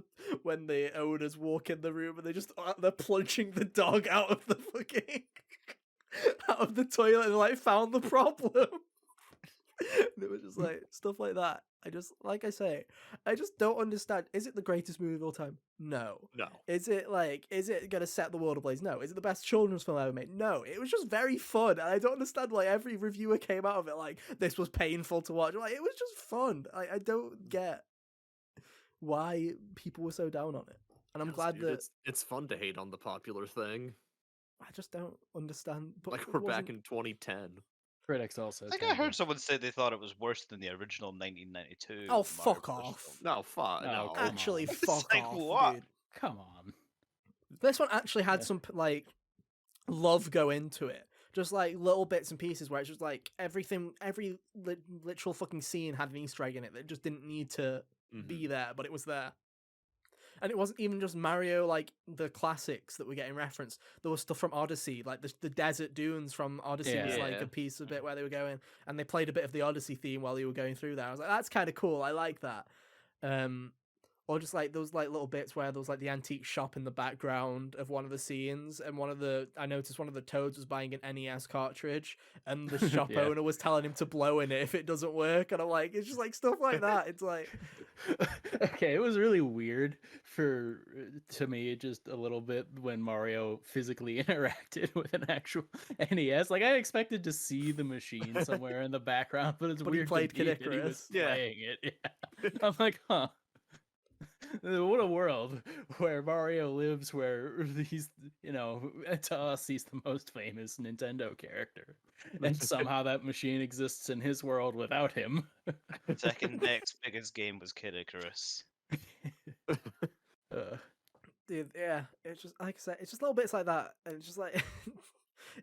the owners walk in the room and they're plunging the dog out of the fucking out of the toilet and like found the problem. And it was just like stuff like that. Like I say, I just don't understand. Is it the greatest movie of all time? No. No. Is it gonna set the world ablaze? No. Is it the best children's film ever made? No. It was just very fun, and I don't understand why every reviewer came out of it like this was painful to watch. Like it was just fun. I don't get why people were so down on it, and I'm glad that it's fun to hate on the popular thing. I just don't understand. But Like we're back in 2010. Critics also. I think I heard someone say they thought it was worse than the original 1992. Oh, Mario fuck Brothers off. film. No, fuck. No, No. come Actually, on. fuck It's like, off, what? dude. Come on. This one actually had Yeah. some like love go into it. Just like little bits and pieces where it's just like everything, every literal fucking scene had an Easter egg in it that just didn't need to be there, but it was there. And it wasn't even just Mario, like the classics that were getting referenced. There was stuff from Odyssey, like the desert dunes from Odyssey was like Yeah. a piece of it where they were going, and they played a bit of the Odyssey theme while you were going through there. I was like, that's kind of cool. I like that. Or just like those like little bits where there was like the antique shop in the background of one of the scenes, and I noticed one of the Toads was buying an NES cartridge, and the shop Yeah. owner was telling him to blow in it if it doesn't work, and I'm like, it's just like stuff like that. It's like, Okay, it was really weird to me just a little bit when Mario physically interacted with an actual NES. Like I expected to see the machine somewhere in the background, but it's But he weird played to me Kid that he was Icarus. Yeah. playing it. Yeah. I'm like, huh. What a world where Mario lives, where he's, to us, he's the most famous Nintendo character. And somehow that machine exists in his world without him. Second next biggest game was Kid Icarus. Dude, yeah, it's just like I said, it's just little bits like that, and it's just like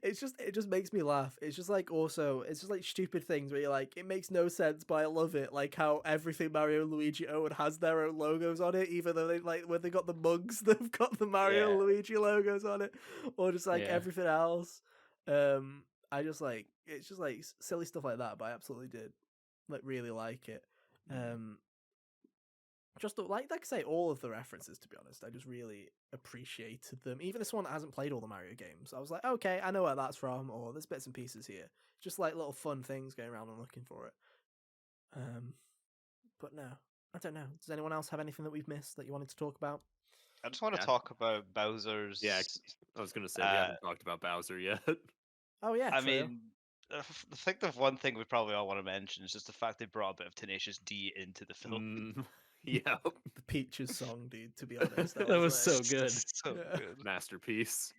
it just makes me laugh. It's just like it's just like stupid things where you're like, it makes no sense, but I love it. Like how everything Mario and Luigi own has their own logos on it, even though they like when they got the mugs that've got the Mario and Luigi logos on it, or just like everything else. I just like it's just like silly stuff like that, but I absolutely did like really like it. Just like I say, all of the references. To be honest, I just really appreciated them. Even this one that hasn't played all the Mario games, I was like, okay, I know where that's from, or there's bits and pieces here. Just like little fun things going around and looking for it. But no, I don't know. Does anyone else have anything that we've missed that you wanted to talk about? I just want to talk about Bowser's. Yeah, I was gonna say we haven't talked about Bowser yet. Oh yeah, I true. mean, I think the one thing we probably all want to mention is just the fact they brought a bit of Tenacious D into the film. Yeah, The Peaches song, dude. To be honest, That was so like, good. So Yeah. good. masterpiece.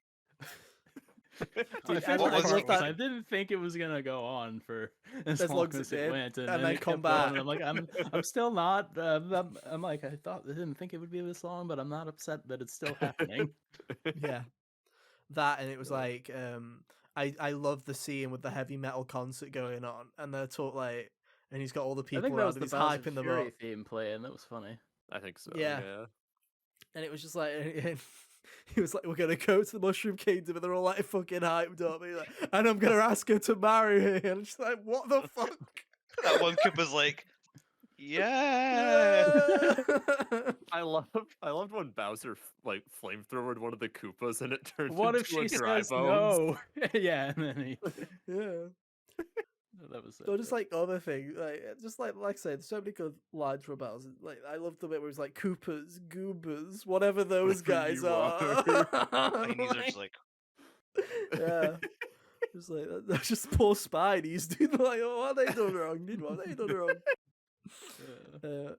Dude, I What forgot was love it? because that I didn't think it was gonna go on for as as long long as as it it did, went, and then then it come kept going, back. and I'm like, I'm still not. I'm like, I didn't think it would be this long, but I'm not upset that it's still happening. Yeah, that, and it was Yeah. like, I love the scene with the heavy metal concert going on, and they're like, and he's got all the I think people that around, was and the he's Bowser hyping them Fury up. theme playing. That was funny. I think so. Yeah. Yeah. And it was just like, and he was like, "We're gonna go to the Mushroom Kingdom," and they're all like fucking hyped up. And, like, and I'm gonna ask her to marry me. And I'm just like, "What the fuck?" That one Koopa's like, yeah. Yeah. I loved when Bowser like flamethrowered one of the Koopas and it turned What if into a she dry says bones. no? Yeah, and then he. Yeah. That was so So just good. like other things, just like I said, there's so many good lines from Bowser. Like I love the bit where he's like Coopers, Goobers, whatever those Whatever guys you are. Tinies are just like, Yeah, just like that's just poor Spidey's, dude. Like, oh, what are they done wrong, dude? What are they done wrong?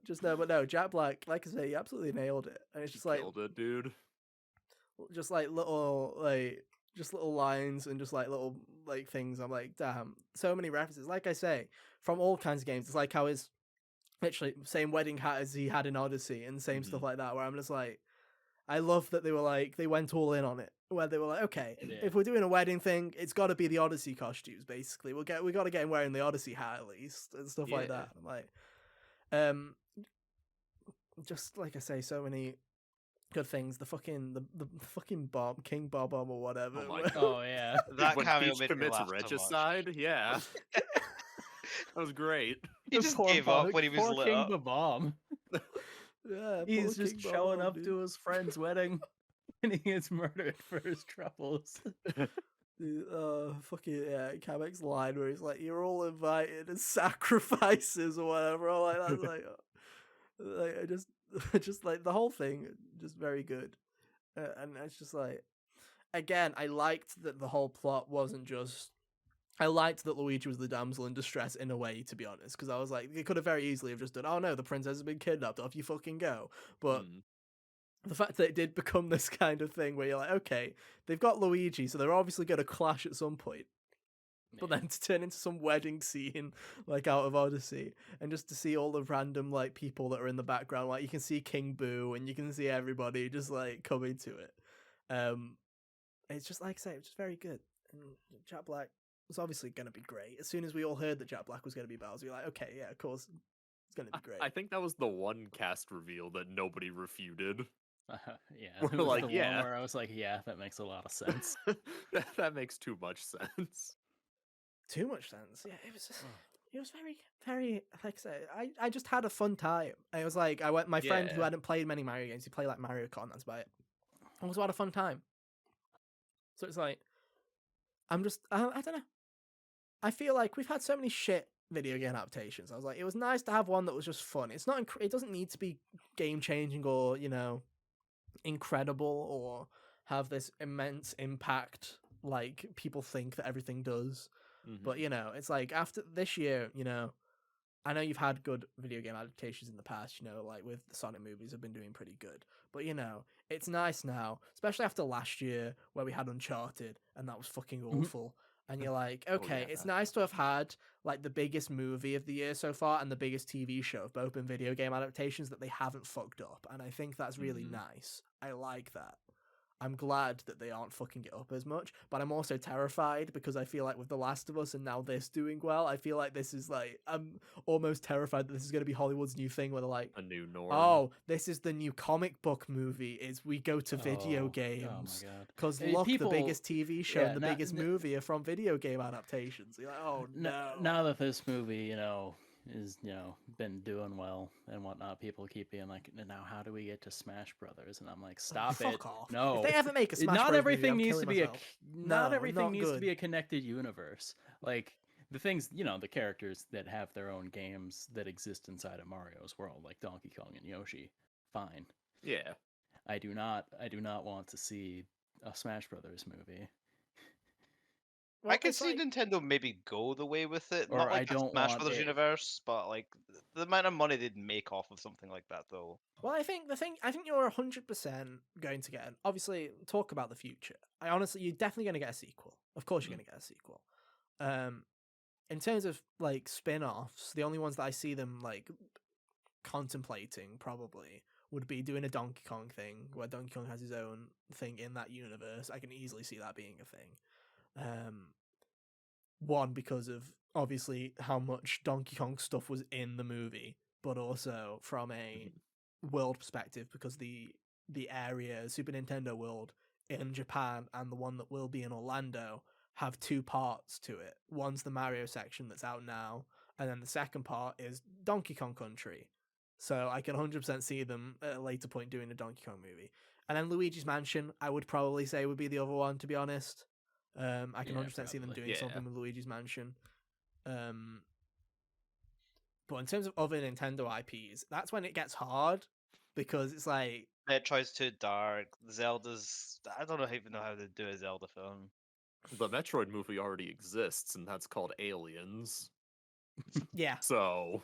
Just no, but no, Jack Black, like I say, he absolutely nailed it, and it's He just like, killed it, dude. just like little like just little lines and just like little like things. I'm like, damn, so many references. Like I say, from all kinds of games. It's like how his literally same wedding hat as he had in Odyssey and same stuff like that. Where I'm just like, I love that they were like they went all in on it. Where they were like, okay, Yeah. if we're doing a wedding thing, it's got to be the Odyssey costumes. Basically, we got to get him wearing the Odyssey hat at least and stuff like Yeah. that. I'm like, um, just like I say, so many good things. The fucking Bob King Bob or whatever. Oh my Oh yeah. that When cameo Peach made me commits laugh so much. regicide, yeah. That was great. He just gave up when he was poor lit King up. Babam. Yeah, He's poor just King showing Bob, up dude. to his friend's wedding, and he gets murdered for his troubles. Dude, fucking yeah, Kabek's line where he's like, "You're all invited as sacrifices" or whatever. I'm like, that's like I just like the whole thing, just very good, and it's just like, again, I liked that the whole plot wasn't just. I liked that Luigi was the damsel in distress in a way, to be honest, because I was like, they could have very easily have just done, "Oh no, the princess has been kidnapped. Off you fucking go," but. The fact that it did become this kind of thing where you're like, okay, they've got Luigi, so they're obviously going to clash at some point. But then to turn into some wedding scene like out of Odyssey, and just to see all the random like people that are in the background, like you can see King Boo and you can see everybody just like coming to it. It's just like I say, it's just very good. And Jack Black was obviously going to be great. As soon as we all heard that Jack Black was going to be Bowser, we were like, okay, yeah, of course, it's going to be great. I think that was the one cast reveal that nobody refuted. Yeah, We're it was like, the yeah. one where I was like, yeah, that makes a lot of sense. That makes too much sense. Too much sense. Yeah, it was very, very, like I said, I just had a fun time. I was like, my friend who Yeah. hadn't played many Mario games, he played like Mario Kart, that's about it. I also had a fun time. So it's like, I don't know. I feel like we've had so many shit video game adaptations. I was like, it was nice to have one that was just fun. It's not, it doesn't need to be game changing or, incredible or have this immense impact like people think that everything does. But it's like after this year, I know you've had good video game adaptations in the past, like with the Sonic movies have been doing pretty good. But it's nice now, especially after last year where we had Uncharted and that was fucking awful. And you're like, okay, yeah. it's nice to have had like the biggest movie of the year so far and the biggest TV show have both been video game adaptations that they haven't fucked up. And I think that's really nice. I like that. I'm glad that they aren't fucking it up as much, but I'm also terrified because I feel like with The Last of Us and now this doing well, I feel like this is like, I'm almost terrified that this is going to be Hollywood's new thing where they're like, A new norm. oh, this is the new comic book movie is we go to video Oh games. my god. Because Hey, look, people- the biggest TV show yeah, and the now- biggest movie are from video game adaptations. You're like, oh no. Now that this movie, is been doing well and whatnot, people keep being like, now how do we get to Smash Brothers? And I'm like, stop Fuck it. off. No, If they ever make a Smash not Bros. everything movie, I'm needs to killing be myself. not No, everything not needs to good. be a connected universe. Like the things, the characters that have their own games that exist inside of Mario's world, like Donkey Kong and Yoshi. Fine. Yeah. I do not want to see a Smash Brothers movie. I Well, can it's see like, Nintendo maybe go the way with it, Or not I like a don't Smash want Brothers it. universe, but like the amount of money they'd make off of something like that, though. well, I think I think you're 100% going to get. Obviously, talk about the future. You're definitely going to get a sequel. Of course, you're Mm. going to get a sequel. Um, in terms of like spin-offs, the only ones that I see them like contemplating probably would be doing a Donkey Kong thing where Donkey Kong has his own thing in that universe. I can easily see that being a thing. One, because of obviously how much Donkey Kong stuff was in the movie, but also from a world perspective because the area Super Nintendo world in Japan and the one that will be in Orlando have two parts to it. One's the Mario section that's out now, and then the second part is Donkey Kong Country. So I can 100% see them at a later point doing a Donkey Kong movie. And then Luigi's Mansion, I would probably say would be the other one, to be honest. I can Yeah, 100% see them probably. doing Yeah. something with Luigi's Mansion. But in terms of other Nintendo IPs, that's when it gets hard because it's like, Metroid's too dark. Zelda's. I don't even know how to do a Zelda film. The Metroid movie already exists, and that's called Aliens. yeah, So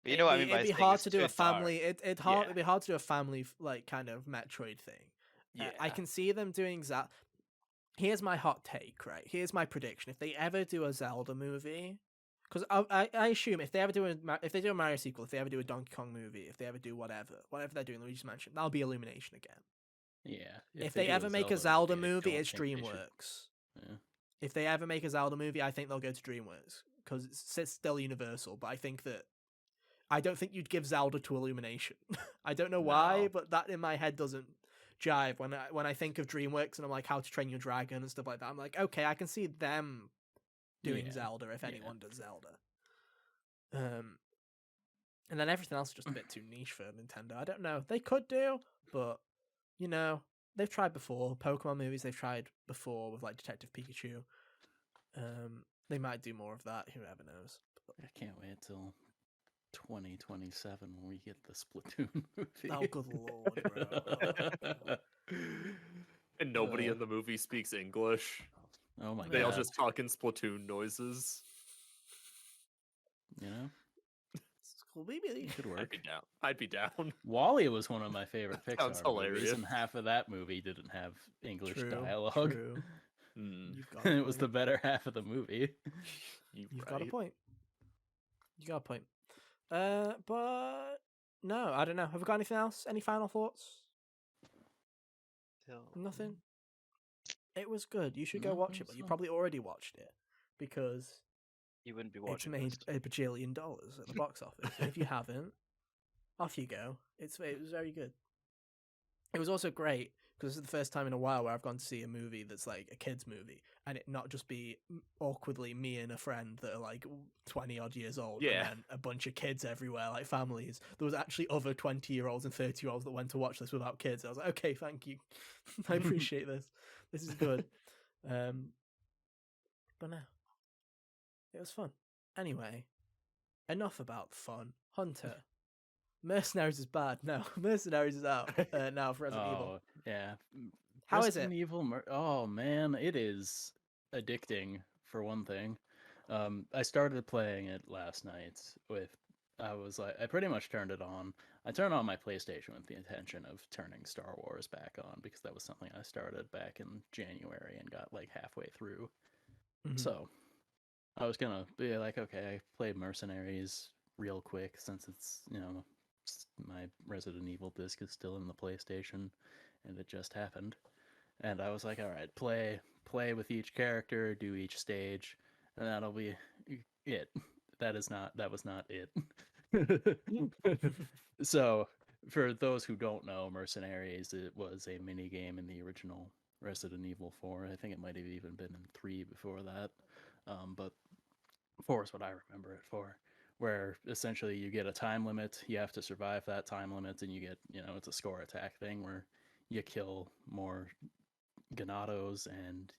But you know what I mean it'd by be saying hard it's to do too a dark. family. It'd Yeah. be hard to do a family like kind of Metroid thing. I Yeah. can see them doing that. Here's my hot take, right? Here's my prediction: if they ever do a Zelda movie, because I assume if they ever do if they do a Mario sequel, if they ever do a Donkey Kong movie, if they ever do whatever they're doing Luigi's Mansion, that'll be Illumination again. Yeah. If they they do ever make a I Zelda movie, don't it's think they should. DreamWorks. Yeah. If they ever make a Zelda movie, I think they'll go to DreamWorks because it's still Universal. But I don't think you'd give Zelda to Illumination. I don't know why, No. but that in my head doesn't jive when I think of DreamWorks and I'm like How to Train Your Dragon and stuff like that. I'm like, okay, I can see them doing Yeah. Zelda if Yeah. anyone does Zelda. And then everything else is just a bit too niche for Nintendo. I don't know. They could do, but you know, they've tried before. Pokemon movies they've tried before with like Detective Pikachu. They might do more of that. Whoever knows. I can't wait till 2027 when we get the Splatoon movie. Oh, good lord, bro. Oh, God. and nobody in the movie speaks English. Oh my They all god. just talk in Splatoon noises. You know? School baby. It could work. I'd be down. Wally was one of my favorite Sounds Pixar movies, hilarious. and half of that movie didn't have English True, dialogue. true. Hmm. You've got And a it was the point. better half of the movie. You've got a point. You got a point. But no, I don't know. Have we got anything else? Any final thoughts? Nothing. It was good. You should go No, watch it it, but was you fun. probably already watched it because You wouldn't be it's watching made this. a bajillion dollars at the box office. And if you haven't, off you go. It was very good. It was also great because this is the first time in a while where I've gone to see a movie that's like a kids movie, and it not just be awkwardly me and a friend that are like 20 odd years old, Yeah. and then a bunch of kids everywhere, like families. There was actually other 20-year-olds and 30-year-olds that went to watch this without kids. I was like, okay, thank you, I appreciate this. This is good. But no, it was fun. Anyway, enough about fun. Hunter. Mercenaries is bad. No, Mercenaries is out now for Resident Evil. Oh, yeah. How is Resident it? Evil oh man, it is addicting for one thing. I started playing it last night with I pretty much turned it on. I turned on my PlayStation with the intention of turning Star Wars back on because that was something I started back in January and got like halfway through. Mhm. So I was gonna be like, okay, I played Mercenaries real quick since it's my Resident Evil disc is still in the PlayStation, and it just happened. And I was like, all right, play with each character, do each stage, and that'll be it. That was not it. So, for those who don't know, Mercenaries, it was a mini game in the original Resident Evil 4. I think it might have even been in 3 before that. But 4 is what I remember it for, where essentially you get a time limit, you have to survive that time limit, and you get, it's a score attack thing where you kill more Ganados and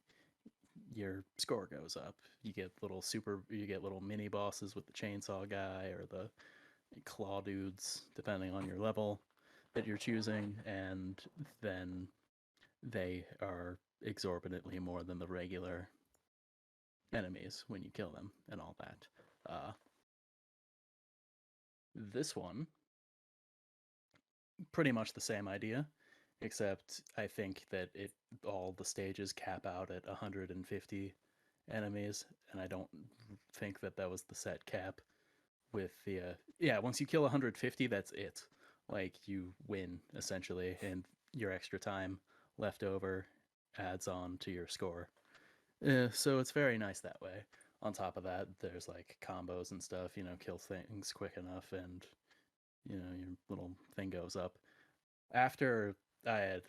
your score goes up. You get little mini bosses with the chainsaw guy or the claw dudes, depending on your level that you're choosing, and then they are exorbitantly more than the regular enemies when you kill them and all that. This one, pretty much the same idea, except I think that all the stages cap out at 150 enemies, and I don't think that was the set cap. With the once you kill 150, that's it. Like, you win essentially, and your extra time left over adds on to your score. So it's very nice that way. On top of that, there's like combos and stuff, kill things quick enough, and your little thing goes up. After I had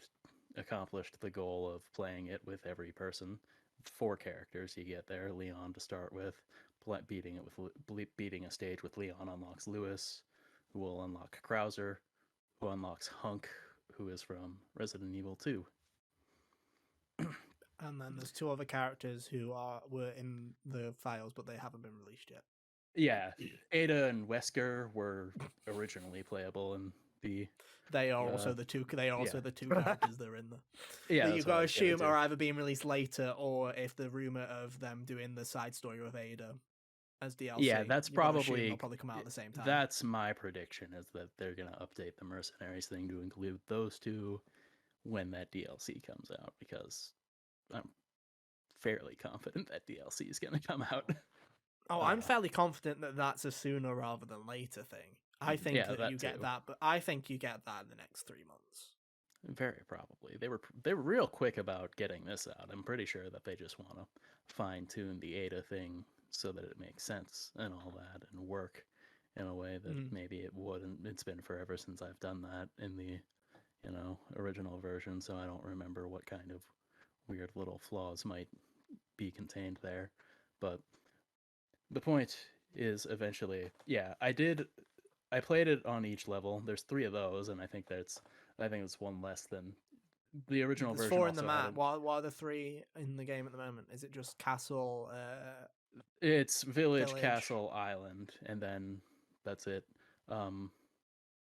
accomplished the goal of playing it with every person, 4 characters you get there. Leon to start with, beating a stage with Leon unlocks Lewis, who will unlock Krauser, who unlocks Hunk, who is from Resident Evil 2. And then there's 2 other characters who were in the files, but they haven't been released yet. Yeah, Ada and Wesker were originally playable in the. They are also the 2. They are also the 2 characters that are in there. Yeah, that you've got to assume are either being released later, or if the rumor of them doing the side story with Ada as DLC. Yeah, that's probably they'll probably come out at the same time. That's my prediction, is that they're gonna update the Mercenaries thing to include those 2 when that DLC comes out, because I'm fairly confident that DLC is gonna come out. Oh, I'm fairly confident that that's a sooner rather than later thing. I think that you get that, but I think you get that in the next 3 months. Very probably. They were real quick about getting this out. I'm pretty sure that they just want to fine tune the Ada thing so that it makes sense and all that, and work in a way that maybe it wouldn't. It's been forever since I've done that in the original version, so I don't remember what kind of weird little flaws might be contained there. But the point is, eventually, I played it on each level. There's 3 of those, and I think it's 1 less than the original There's version. 4 in the map. What are the 3 in the game at the moment? Is it just castle? It's village, castle, island, and then that's it.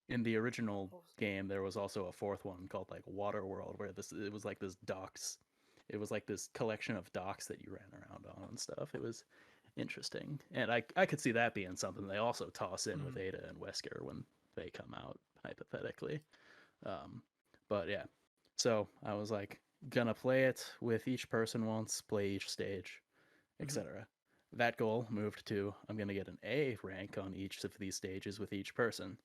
In the original game, there was also a 4th one called like Water World, where it was like this docks. It was like this collection of docks that you ran around on and stuff. It was interesting, and I could see that being something they also toss in with Ada and Wesker when they come out, hypothetically. But yeah, so I was like, gonna play it with each person once, play each stage, etc. That goal moved to, I'm gonna get an A rank on each of these stages with each person,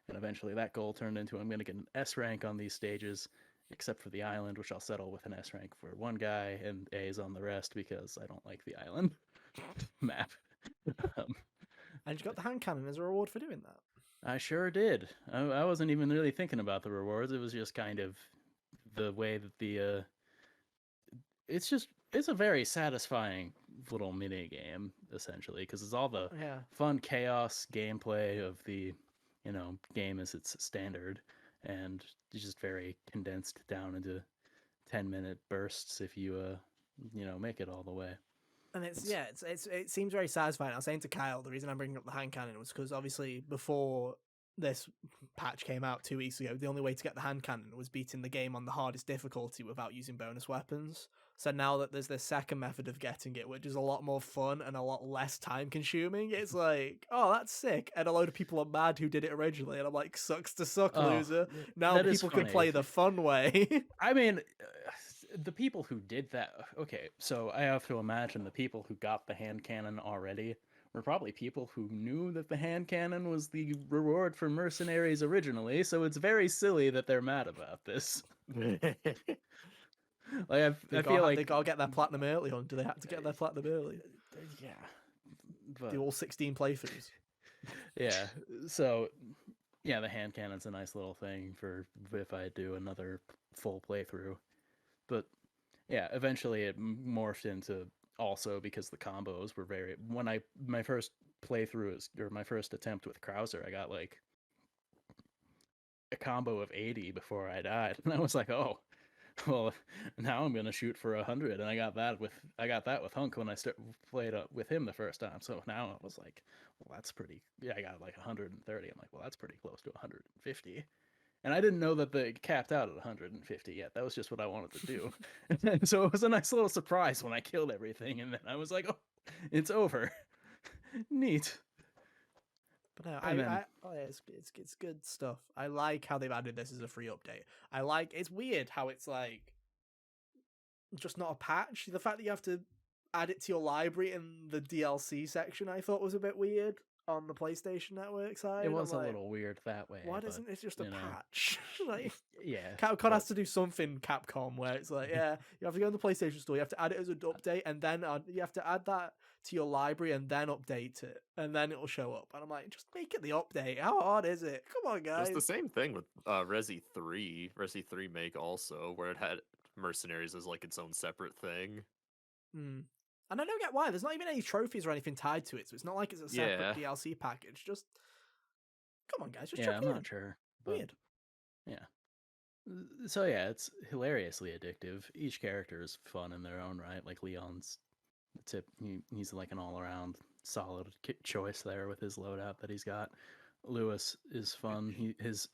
and eventually that goal turned into, I'm gonna get an S rank on these stages, except for the island, which I'll settle with an S rank for one guy and A's on the rest, because I don't like the island map. And you got the hand cannon as a reward for doing that. I sure did. I wasn't even really thinking about the rewards. It was just kind of the way that the it's a very satisfying little mini game, essentially, because it's all the fun chaos gameplay of the game as its standard, and it's just very condensed down into 10-minute bursts if you make it all the way. And it seems very satisfying. I was saying to Kyle, the reason I'm bringing up the hand cannon was because obviously before this patch came out 2 weeks ago, the only way to get the hand cannon was beating the game on the hardest difficulty without using bonus weapons. So now that there's this second method of getting it, which is a lot more fun and a lot less time consuming, it's like, oh, that's sick. And a load of people are mad who did it originally, and I'm like, sucks to suck, loser. Now people can play the fun way. I mean, the people who did that, okay, so I have to imagine the people who got the hand cannon already were probably people who knew that the hand cannon was the reward for Mercenaries originally, so it's very silly that they're mad about this. Like, I feel like they gotta get their platinum early on. Do they have to get their platinum early? Yeah. But, do all 16 playthroughs. Yeah, so yeah, the hand cannon's a nice little thing for if I do another full playthrough. But yeah, eventually it morphed into, also because the combos were my first playthrough or my first attempt with Krauser, I got like a combo of 80 before I died, and I was like, oh, well, now I'm gonna shoot for 100, and I got that with Hunk when I played with him the first time. So now I was like, well, that's pretty. Yeah, I got like 130. I'm like, well, that's pretty close to 150. And I didn't know that they capped out at 150 yet. That was just what I wanted to do. And so it was a nice little surprise when I killed everything, and then I was like, oh, It's over. Neat. But no, And then it's good stuff. I like how they've added this as a free update. It's weird how it's like just not a patch. The fact that you have to add it to your library in the DLC section, I thought was a bit weird on the PlayStation Network side. it I'm was a like, little weird that way. why but, doesn't it just a you know, patch? Like, yeah. Capcom but- has to do something. Capcom, where it's like, yeah, you have to go in the PlayStation Store, you have to add it as an update, and then you have to add that to your library and then update it, and then it'll show up. And I'm like, just make it the update. How hard is it? Come on, It guys. was the same thing with Resi 3 make also, where it had Mercenaries as like its own separate thing. And I don't get why. There's not even any trophies or anything tied to it, so it's not like it's a separate Yeah. DLC package. Just come on, guys, just yeah, chuck I'm it in. not sure. But, Weird. yeah. So yeah, it's hilariously addictive. Each character is fun in their own right. Like Leon's the tip. He's like an all-around solid choice there with his loadout that he's got. Lewis is fun. His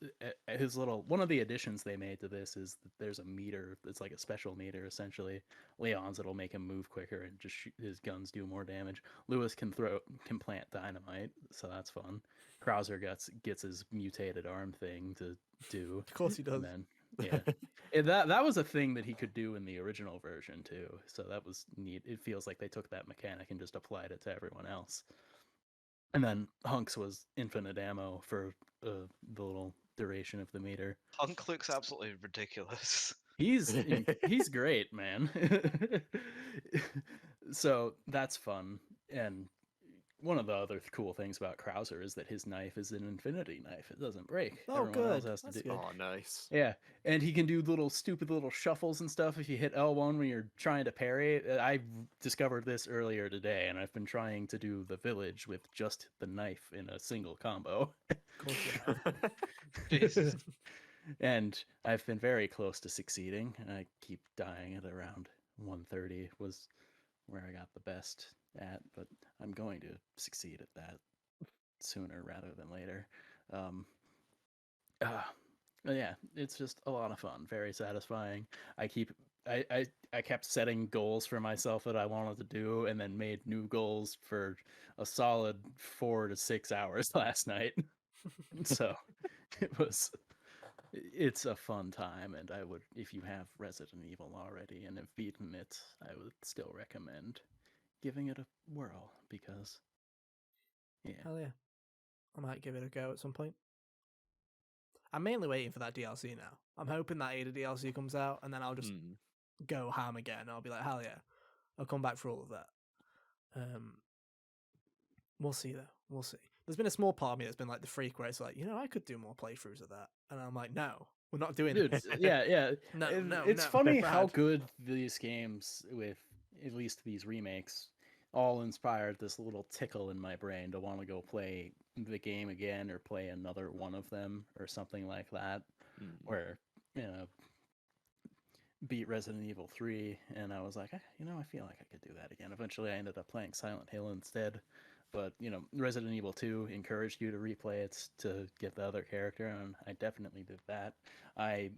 little one of the additions they made to this is that there's a meter. It's like a special meter essentially. Leon's it'll make him move quicker and just his guns do more damage. Lewis can plant dynamite, so that's fun. Krauser gets his mutated arm thing to do. Of course he does. And then yeah, that was a thing that he could do in the original version too. So that was neat. It feels like they took that mechanic and just applied it to everyone else. And then Hunks was infinite ammo for the little duration of the meter. Hunk looks absolutely ridiculous. He's great, man. So that's fun. And one of the other cool things about Krauser is that his knife is an infinity knife. It doesn't break. Oh, Everyone else good. has to That's do. good. Oh, nice. Yeah, and he can do stupid little shuffles and stuff if you hit L1 when you're trying to parry. I discovered this earlier today, and I've been trying to do the village with just the knife in a single combo. Of course you have. Jesus. And I've been very close to succeeding. I keep dying at around 130 was where I got the best at, but I'm going to succeed at that sooner rather than later. Yeah, it's just a lot of fun, very satisfying. I kept setting goals for myself that I wanted to do, and then made new goals for a solid 4 to 6 hours last night. So it's a fun time, and I would, if you have Resident Evil already and have beaten it, I would still recommend giving it a whirl because, yeah. Hell yeah. I might give it a go at some point. I'm mainly waiting for that DLC now. I'm hoping that Ada DLC comes out, and then I'll just go ham again. I'll be like, hell yeah. I'll come back for all of that. We'll see, though. We'll see. There's been a small part of me that's been like the freak where it's like, I could do more playthroughs of that. And I'm like, no, we're not doing Dude, this. yeah. It's funny how Brad. good these games, with at least these remakes, all inspired this little tickle in my brain to want to go play the game again or play another one of them or something like that. Where, beat Resident Evil 3, and I was like, I feel like I could do that again. Eventually, I ended up playing Silent Hill instead. But, Resident Evil 2 encouraged you to replay it to get the other character, and I definitely did that. I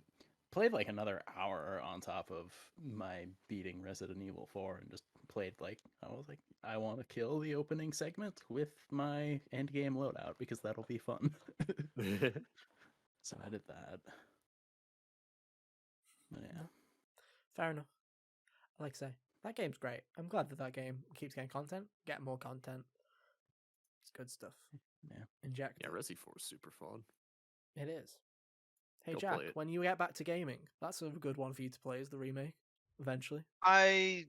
played like another hour on top of my beating Resident Evil 4 and just played I want to kill the opening segment with my endgame loadout because that'll be fun. So I did that. But yeah. Fair enough. Like I say, that game's great. I'm glad that game keeps getting content. Get more content. It's good stuff. Yeah. Inject. Yeah, Resi 4 is super fun. It is. Hey Go Jack, play it. when you get back to gaming, that's a good one for you to play, is the remake. Eventually. I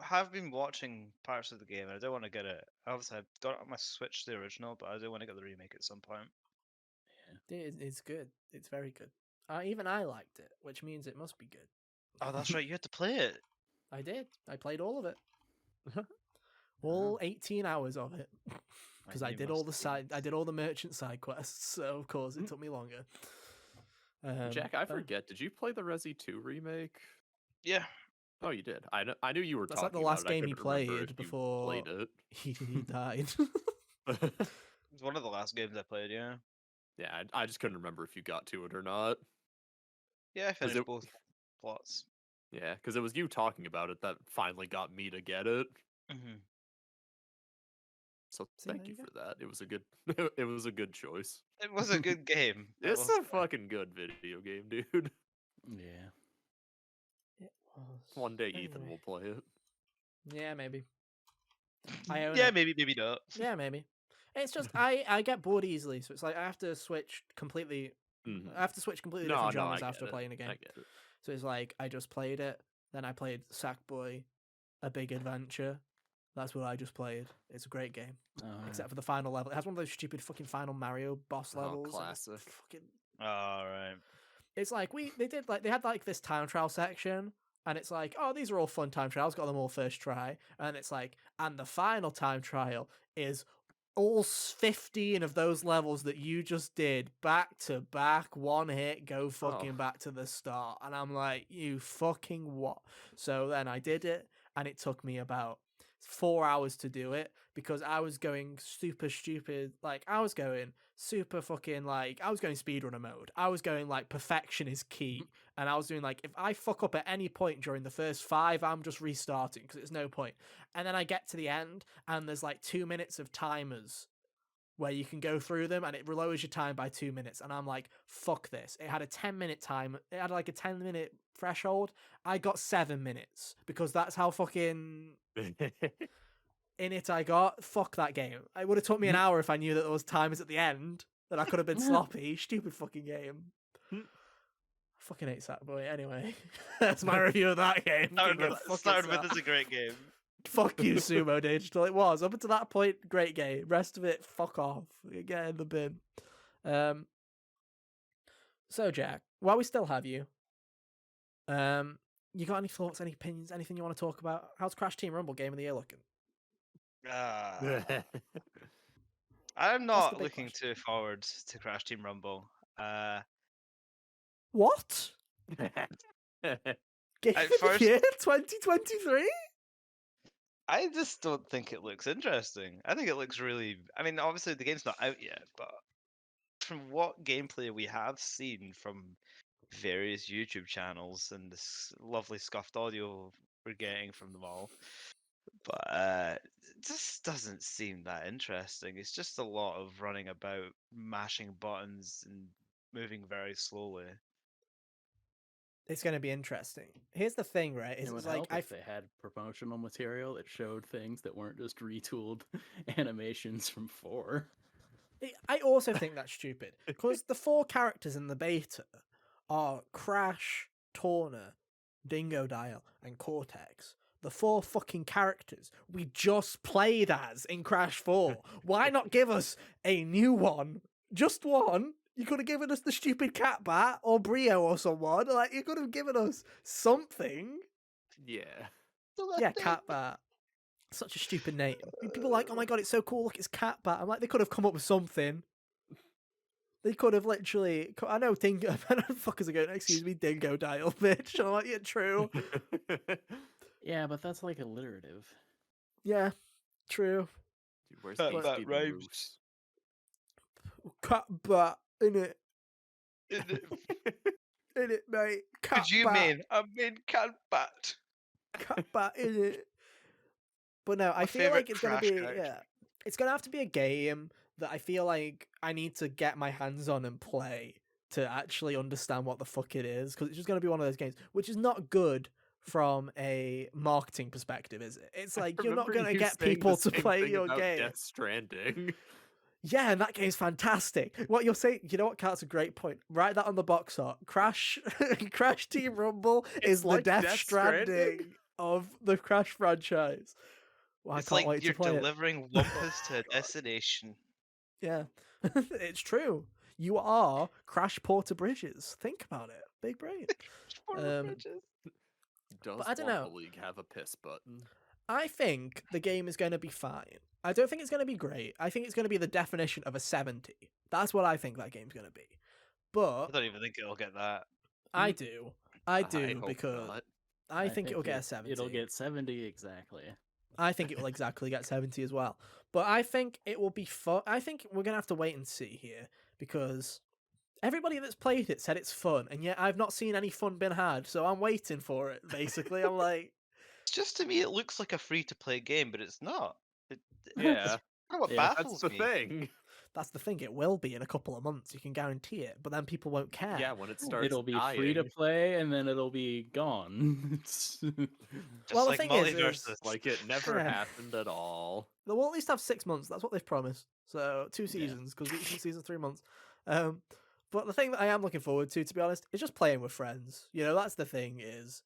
have been watching parts of the game, and I don't want to get it. Obviously, I've got it on my Switch, the original, but I do want to get the remake at some point. It's good. It's very good. Even I liked it, which means it must be good. Oh, that's right. You had to play it. I did. I played all of it. All 18 hours of it. Because I did all the I did all the merchant side quests, so of course it took me longer. Jack, I forget. Did you play the Resi 2 remake? Yeah. Oh, you did. I knew you were That's like talking the last about it. I game he couldn't remember played if you before played it. he died. It's one of the last games I played, yeah. Yeah, I just couldn't remember if you got to it or not. Yeah, I finished it- both plots. Yeah, because it was you talking about it that finally got me to get it. Mm-hmm. So See, there thank you you go. for that. It was a good it was a good choice. It was a good game. I It's will a say. fucking good video game, dude. Yeah. It was. One day Ethan Anyway. will play it. Yeah, maybe. I own Yeah, it. maybe not. Yeah, maybe. It's just I get bored easily, so it's like I have to switch completely. Mhm. I have to switch completely No, different no, I genres after get it. playing a game. I get it. So it's like I just played it, then I played Sackboy, A Big Adventure. That's what I just played. It's a great game, except for the final level. It has one of those stupid fucking final Mario boss Oh, levels. and it's classic. fucking. All right. It's like they had like this time trial section, and it's like, oh, these are all fun time trials. Got them all first try, and it's like, and the final time trial is all 15 of those levels that you just did back to back, one hit, go fucking Oh. back to the start. And I'm like, you fucking what? So then I did it, and it took me about 4 hours to do it because I was going super stupid. Like, I was going super fucking, like, I was going speedrunner mode. I was going, like, perfection is key. And I was doing, like, if I fuck up at any point during the first 5, I'm just restarting because there's no point. And then I get to the end, and there's like 2 minutes of timers where you can go through them, and it lowers your time by 2 minutes. And I'm like, fuck this. It had a 10-minute time. It had like a 10-minute threshold. I got 7 minutes because that's how fucking in it I got. Fuck that game. It would have took me an hour if I knew that there was timers at the end. That I could have been sloppy. Stupid fucking game. I fucking hate Sackboy. Anyway, that's my review of that game. Started with is a great game. Fuck you, Sumo Digital. It was. Up until that point, great game. Rest of it, fuck off. Get in the bin. So, Jack, while we still have you, you got any thoughts, any opinions, anything you want to talk about? How's Crash Team Rumble Game of the Year looking? I'm the not big looking too forward to Crash Team Rumble. What? Game At of the first- Year 2023? I just don't think it looks interesting. I think it looks really. I mean, obviously the game's not out yet, but from what gameplay we have seen from various YouTube channels and this lovely scuffed audio we're getting from them all, but it just doesn't seem that interesting. It's just a lot of running about, mashing buttons, and moving very slowly. It's going to be interesting. Here's the thing, right? It would It's like help if they had promotional material that showed things that weren't just retooled animations from 4. I also think that's stupid because the 4 characters in the beta are Crash, Torna, Dingo Dial, and Cortex. The 4 fucking characters we just played as in Crash 4. Why not give us a new one? Just one? You could have given us the stupid Cat Bat or Brio or someone. Like, you could have given us something. Yeah. Yeah, Cat Bat. Such a stupid name. People are like, oh my god, it's so cool. Look, it's Cat Bat. I'm like, they could have come up with something. They could have literally. I know Dingo. I know fuckers are going, excuse me, Dingo Dial, bitch. I'm like, yeah, true. Yeah, but that's like alliterative. Yeah, true. Dude, where's That Hasty the rhymes. Moose? Cat Bat, innit? Innit, mate? Cat Could you Bat. mean I mean Cat Bat? Cat Bat, innit? But no, I My feel like favourite it's going to Crash be. character. Yeah. It's going to have to be a game that I feel like I need to get my hands on and play to actually understand what the fuck it is. Because it's just going to be one of those games, which is not good from a marketing perspective, is it? It's like, you're not going to get people to play your game. Death Stranding. Yeah, and that game's fantastic. What you're saying, you know what, Cart's a great point. Write that on the box art. Crash Team Rumble is the like Death Death Stranding Stranding. of the Crash franchise. Well, It's I can't like wait you're to play it. delivering Wumpus to a destination. Yeah, it's true. You are Crash Porter Bridges. Think about it. Big brain. Does But I don't know. Wumpa League have a piss button? I think the game is going to be fine. I don't think it's going to be great. I think it's going to be the definition of a 70. That's what I think that game's going to be. I But don't even think it'll get that. I do. I do hope because not. I think it'll get a 70. It'll get 70 exactly. I think it will exactly get 70 as well. But I think it will be fun. I think we're going to have to wait and see here because everybody that's played it said it's fun, and yet I've not seen any fun been had, so I'm waiting for it, basically. I'm like... It's just to me, it looks like a free-to-play game, but it's not. Yeah. What Yeah, That's baffles the me. thing. That's the thing. It will be in a couple of months. You can guarantee it. But then people won't care. Yeah, when it starts It'll be dying. free to play, and then it'll be gone. Just Well, the like thing is multiverses. Like it never Yeah. happened at all. They'll at least have 6 months. That's what they've promised. So 2 Yeah. seasons, because each season's 3 months. But the thing that I am looking forward to be honest, is just playing with friends. You know, that's the thing is,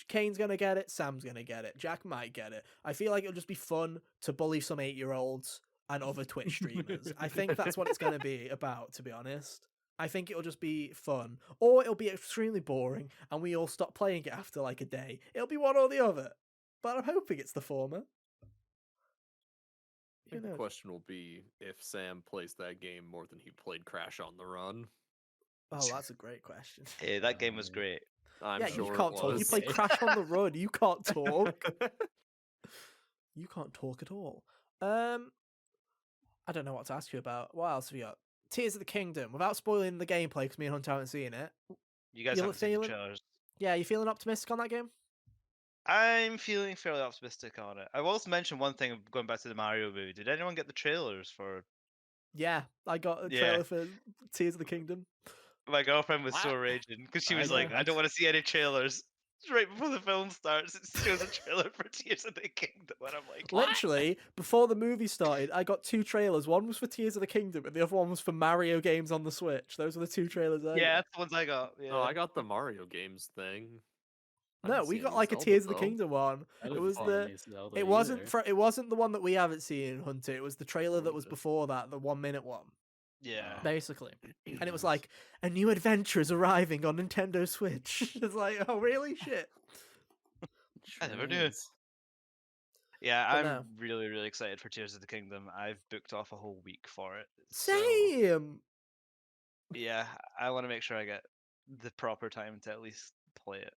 Kane's gonna get it, Sam's gonna get it, Jack might get it. I feel like it'll just be fun to bully some 8-year-olds and other Twitch streamers. I think that's what it's gonna be about, to be honest. I think it'll just be fun. Or it'll be extremely boring and we all stop playing it after like a day. It'll be one or the other. But I'm hoping it's the former. I think Who the knows? question will be if Sam plays that game more than he played Crash on the Run. Oh, that's a great question. Yeah, that game was great. I'm Yeah, sure you can't it talk. You was. play Crash on the Run. You can't talk. You can't talk at all. I don't know what to ask you about. What else have you got? Tears of the Kingdom. Without spoiling the gameplay, because me and Hunter haven't seen it. You guys You haven't seen the feeling- trailers. Yeah, you feeling optimistic on that game? I'm feeling fairly optimistic on it. I will also mention one thing going back to the Mario movie. Did anyone get the trailers for? Yeah, I got a Yeah. trailer for Tears of the Kingdom. My girlfriend was so What? raging because she I was like, got "I don't it. want to see any trailers." Right before the film starts, it shows a trailer for Tears of the Kingdom, and I'm like, What? Literally, before the movie started, I got 2 trailers. One was for Tears of the Kingdom, and the other one was for Mario games on the Switch. Those were the 2 trailers I "Yeah, got. that's the ones I got." Yeah. Oh, I got the Mario games thing. I No, didn't we see got any like a Zelda, Tears of the though. Kingdom one. I It didn't was see the. any Zelda It wasn't either. it wasn't the one that we haven't seen, Hunter. It was the trailer that was Okay. before that, the 1-minute one, Yeah. basically. And it was like, a new adventure is arriving on Nintendo Switch. It's like, oh really? Shit. I never knew. Trains. Yeah, But I'm no. really, really excited for Tears of the Kingdom. I've booked off a whole week for it. So, Same. yeah, I want to make sure I get the proper time to at least play it.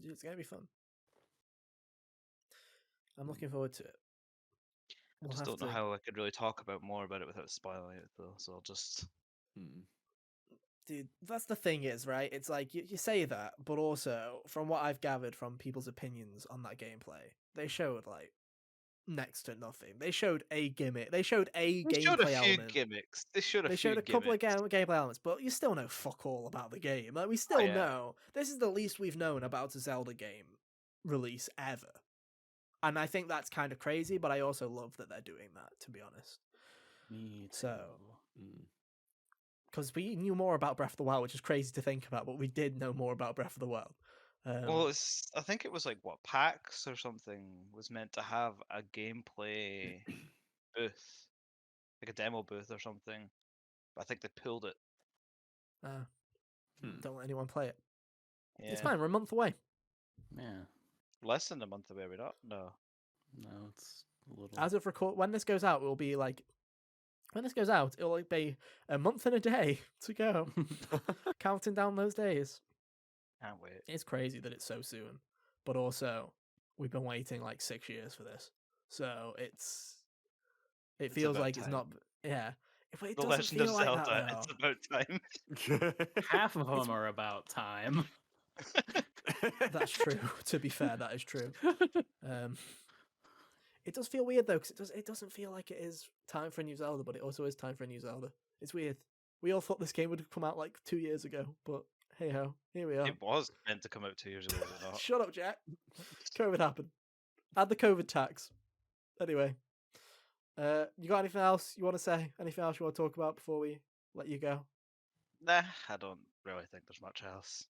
It's gonna be fun. I'm looking forward to it. I We'll just have don't know to- how I could really talk about more about it without spoiling it, though. So I'll just. Hmm. Dude, that's the thing is, right? It's like you say that, but also from what I've gathered from people's opinions on that gameplay, they showed like next to nothing. They showed a gimmick. They showed a They showed a gameplay few element. gimmicks. They showed a They few showed a couple of gimmicks. gameplay elements, but you still know fuck all about the game. Like we still yeah. know this is the least we've known about a Zelda game release ever, and I think that's kind of crazy. But I also love that they're doing that, to be honest. Me too. So- Hmm. Because we knew more about Breath of the Wild, which is crazy to think about, but we did know more about Breath of the Wild. Well, I think it was like what PAX or something was meant to have a gameplay booth, like a demo booth or something. But I think they pulled it. Hmm. Don't let anyone play it. Yeah. It's fine. We're a month away. Yeah. Less than a month away, we're not? No. No, it's a little. As of record, when this goes out, it will be like. When this goes out, it'll like be a month and a day to go. Counting down those days. Can't wait. It's crazy that it's so soon, but also we've been waiting like 6 years for this, so it It's feels about like it's time. not. Yeah, but it The doesn't Legend of feel like Zelda, that. it's Though. about time. Half of them are about time. That's true. To be fair, that is true. It does feel weird though, because it doesn't feel like it is time for a new Zelda, but it also is time for a new Zelda. It's weird. We all thought this game would have come out like 2 years ago, but hey ho, here we are. It was meant to come out 2 years ago, was it not? Shut up, Jack. COVID happened. Add the COVID tax. Anyway, you got anything else you want to say? Anything else you want to talk about before we let you go? Nah, I don't really think there's much else.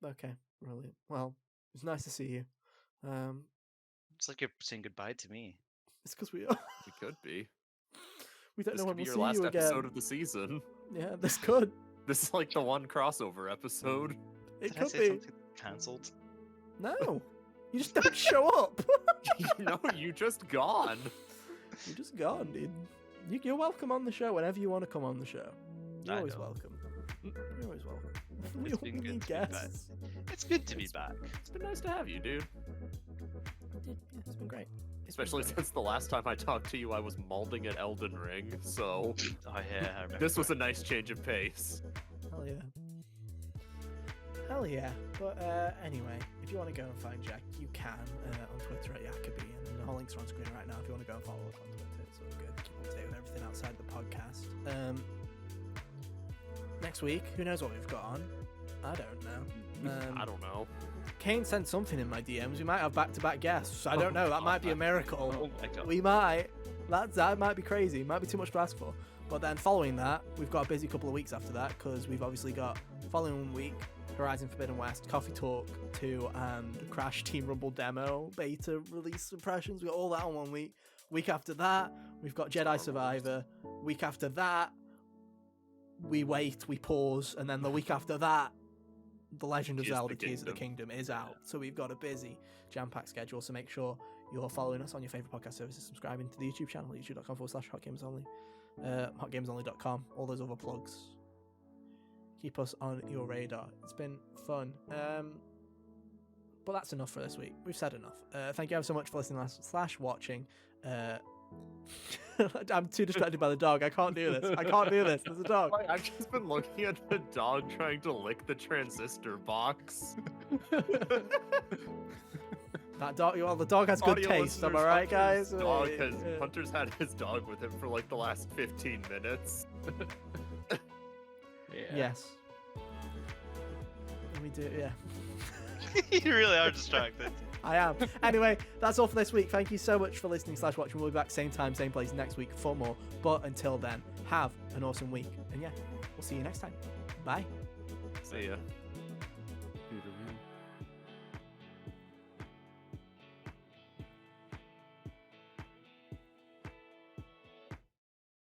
Okay, brilliant. Well, it's nice to see you. It's like you're saying goodbye to me. It's because we are. It could be. We don't This know when could be we'll your see last you episode again. of the season. Yeah, this could. This is like the one crossover episode. It Did I could say be. something cancelled? No, you just don't show up. No, you just gone. You're just gone, dude. You're welcome on the show whenever you want to come on the show. You're I always know. welcome. You're always welcome. It's We been good need to be back. guests. It's good to be back. It's been nice to have you, dude. Yeah, it's been great. It's been Especially great. since the last time I talked to you, I was molding at Elden Ring, so Oh yeah, I remember. this was a nice change of pace. Hell yeah. Hell yeah. But anyway, if you want to go and find Jack, you can on Twitter at Yackabean, and the whole link's are on screen right now if you want to go and follow us on Twitter. It's all good. Keep up to date with everything outside the podcast. Next week, who knows what we've got on? I don't know. I don't know. Kane sent something in my DMs. We might have back-to-back guests. I don't know. That might be a miracle. Oh my god. We might. That might be crazy. Might be too much to ask for. But then following that, we've got a busy couple of weeks after that because we've obviously got following week Horizon Forbidden West, Coffee Talk 2, and Crash Team Rumble demo beta release impressions. We got all that on 1 week. Week after that, we've got Jedi Survivor. Week after that, we wait, we pause, and then the week after that, The Legend of Tears of Zelda the Tears of the Kingdom is out. So we've got a busy, jam-packed schedule. So make sure you're following us on your favourite podcast services, subscribing to the YouTube channel, youtube.com/hotgamesonly, hotgamesonly.com, all those other plugs. Keep us on your radar. It's been fun. But that's enough for this week. We've said enough. Thank you ever so much for listening / watching. I'm too distracted by the dog. I can't do this. There's a dog. I've just been looking at the dog trying to lick the transistor box. That dog. Well, the dog has good Audio taste. Am I listeners, right, guys? Hunter's had his dog with him for like the last 15 minutes. Yeah. Yes. We do. Yeah. You really are distracted. I am. Anyway, that's all for this week. Thank you so much for listening / watching. We'll be back same time, same place next week for more. But until then, have an awesome week. And yeah, we'll see you next time. Bye. See ya.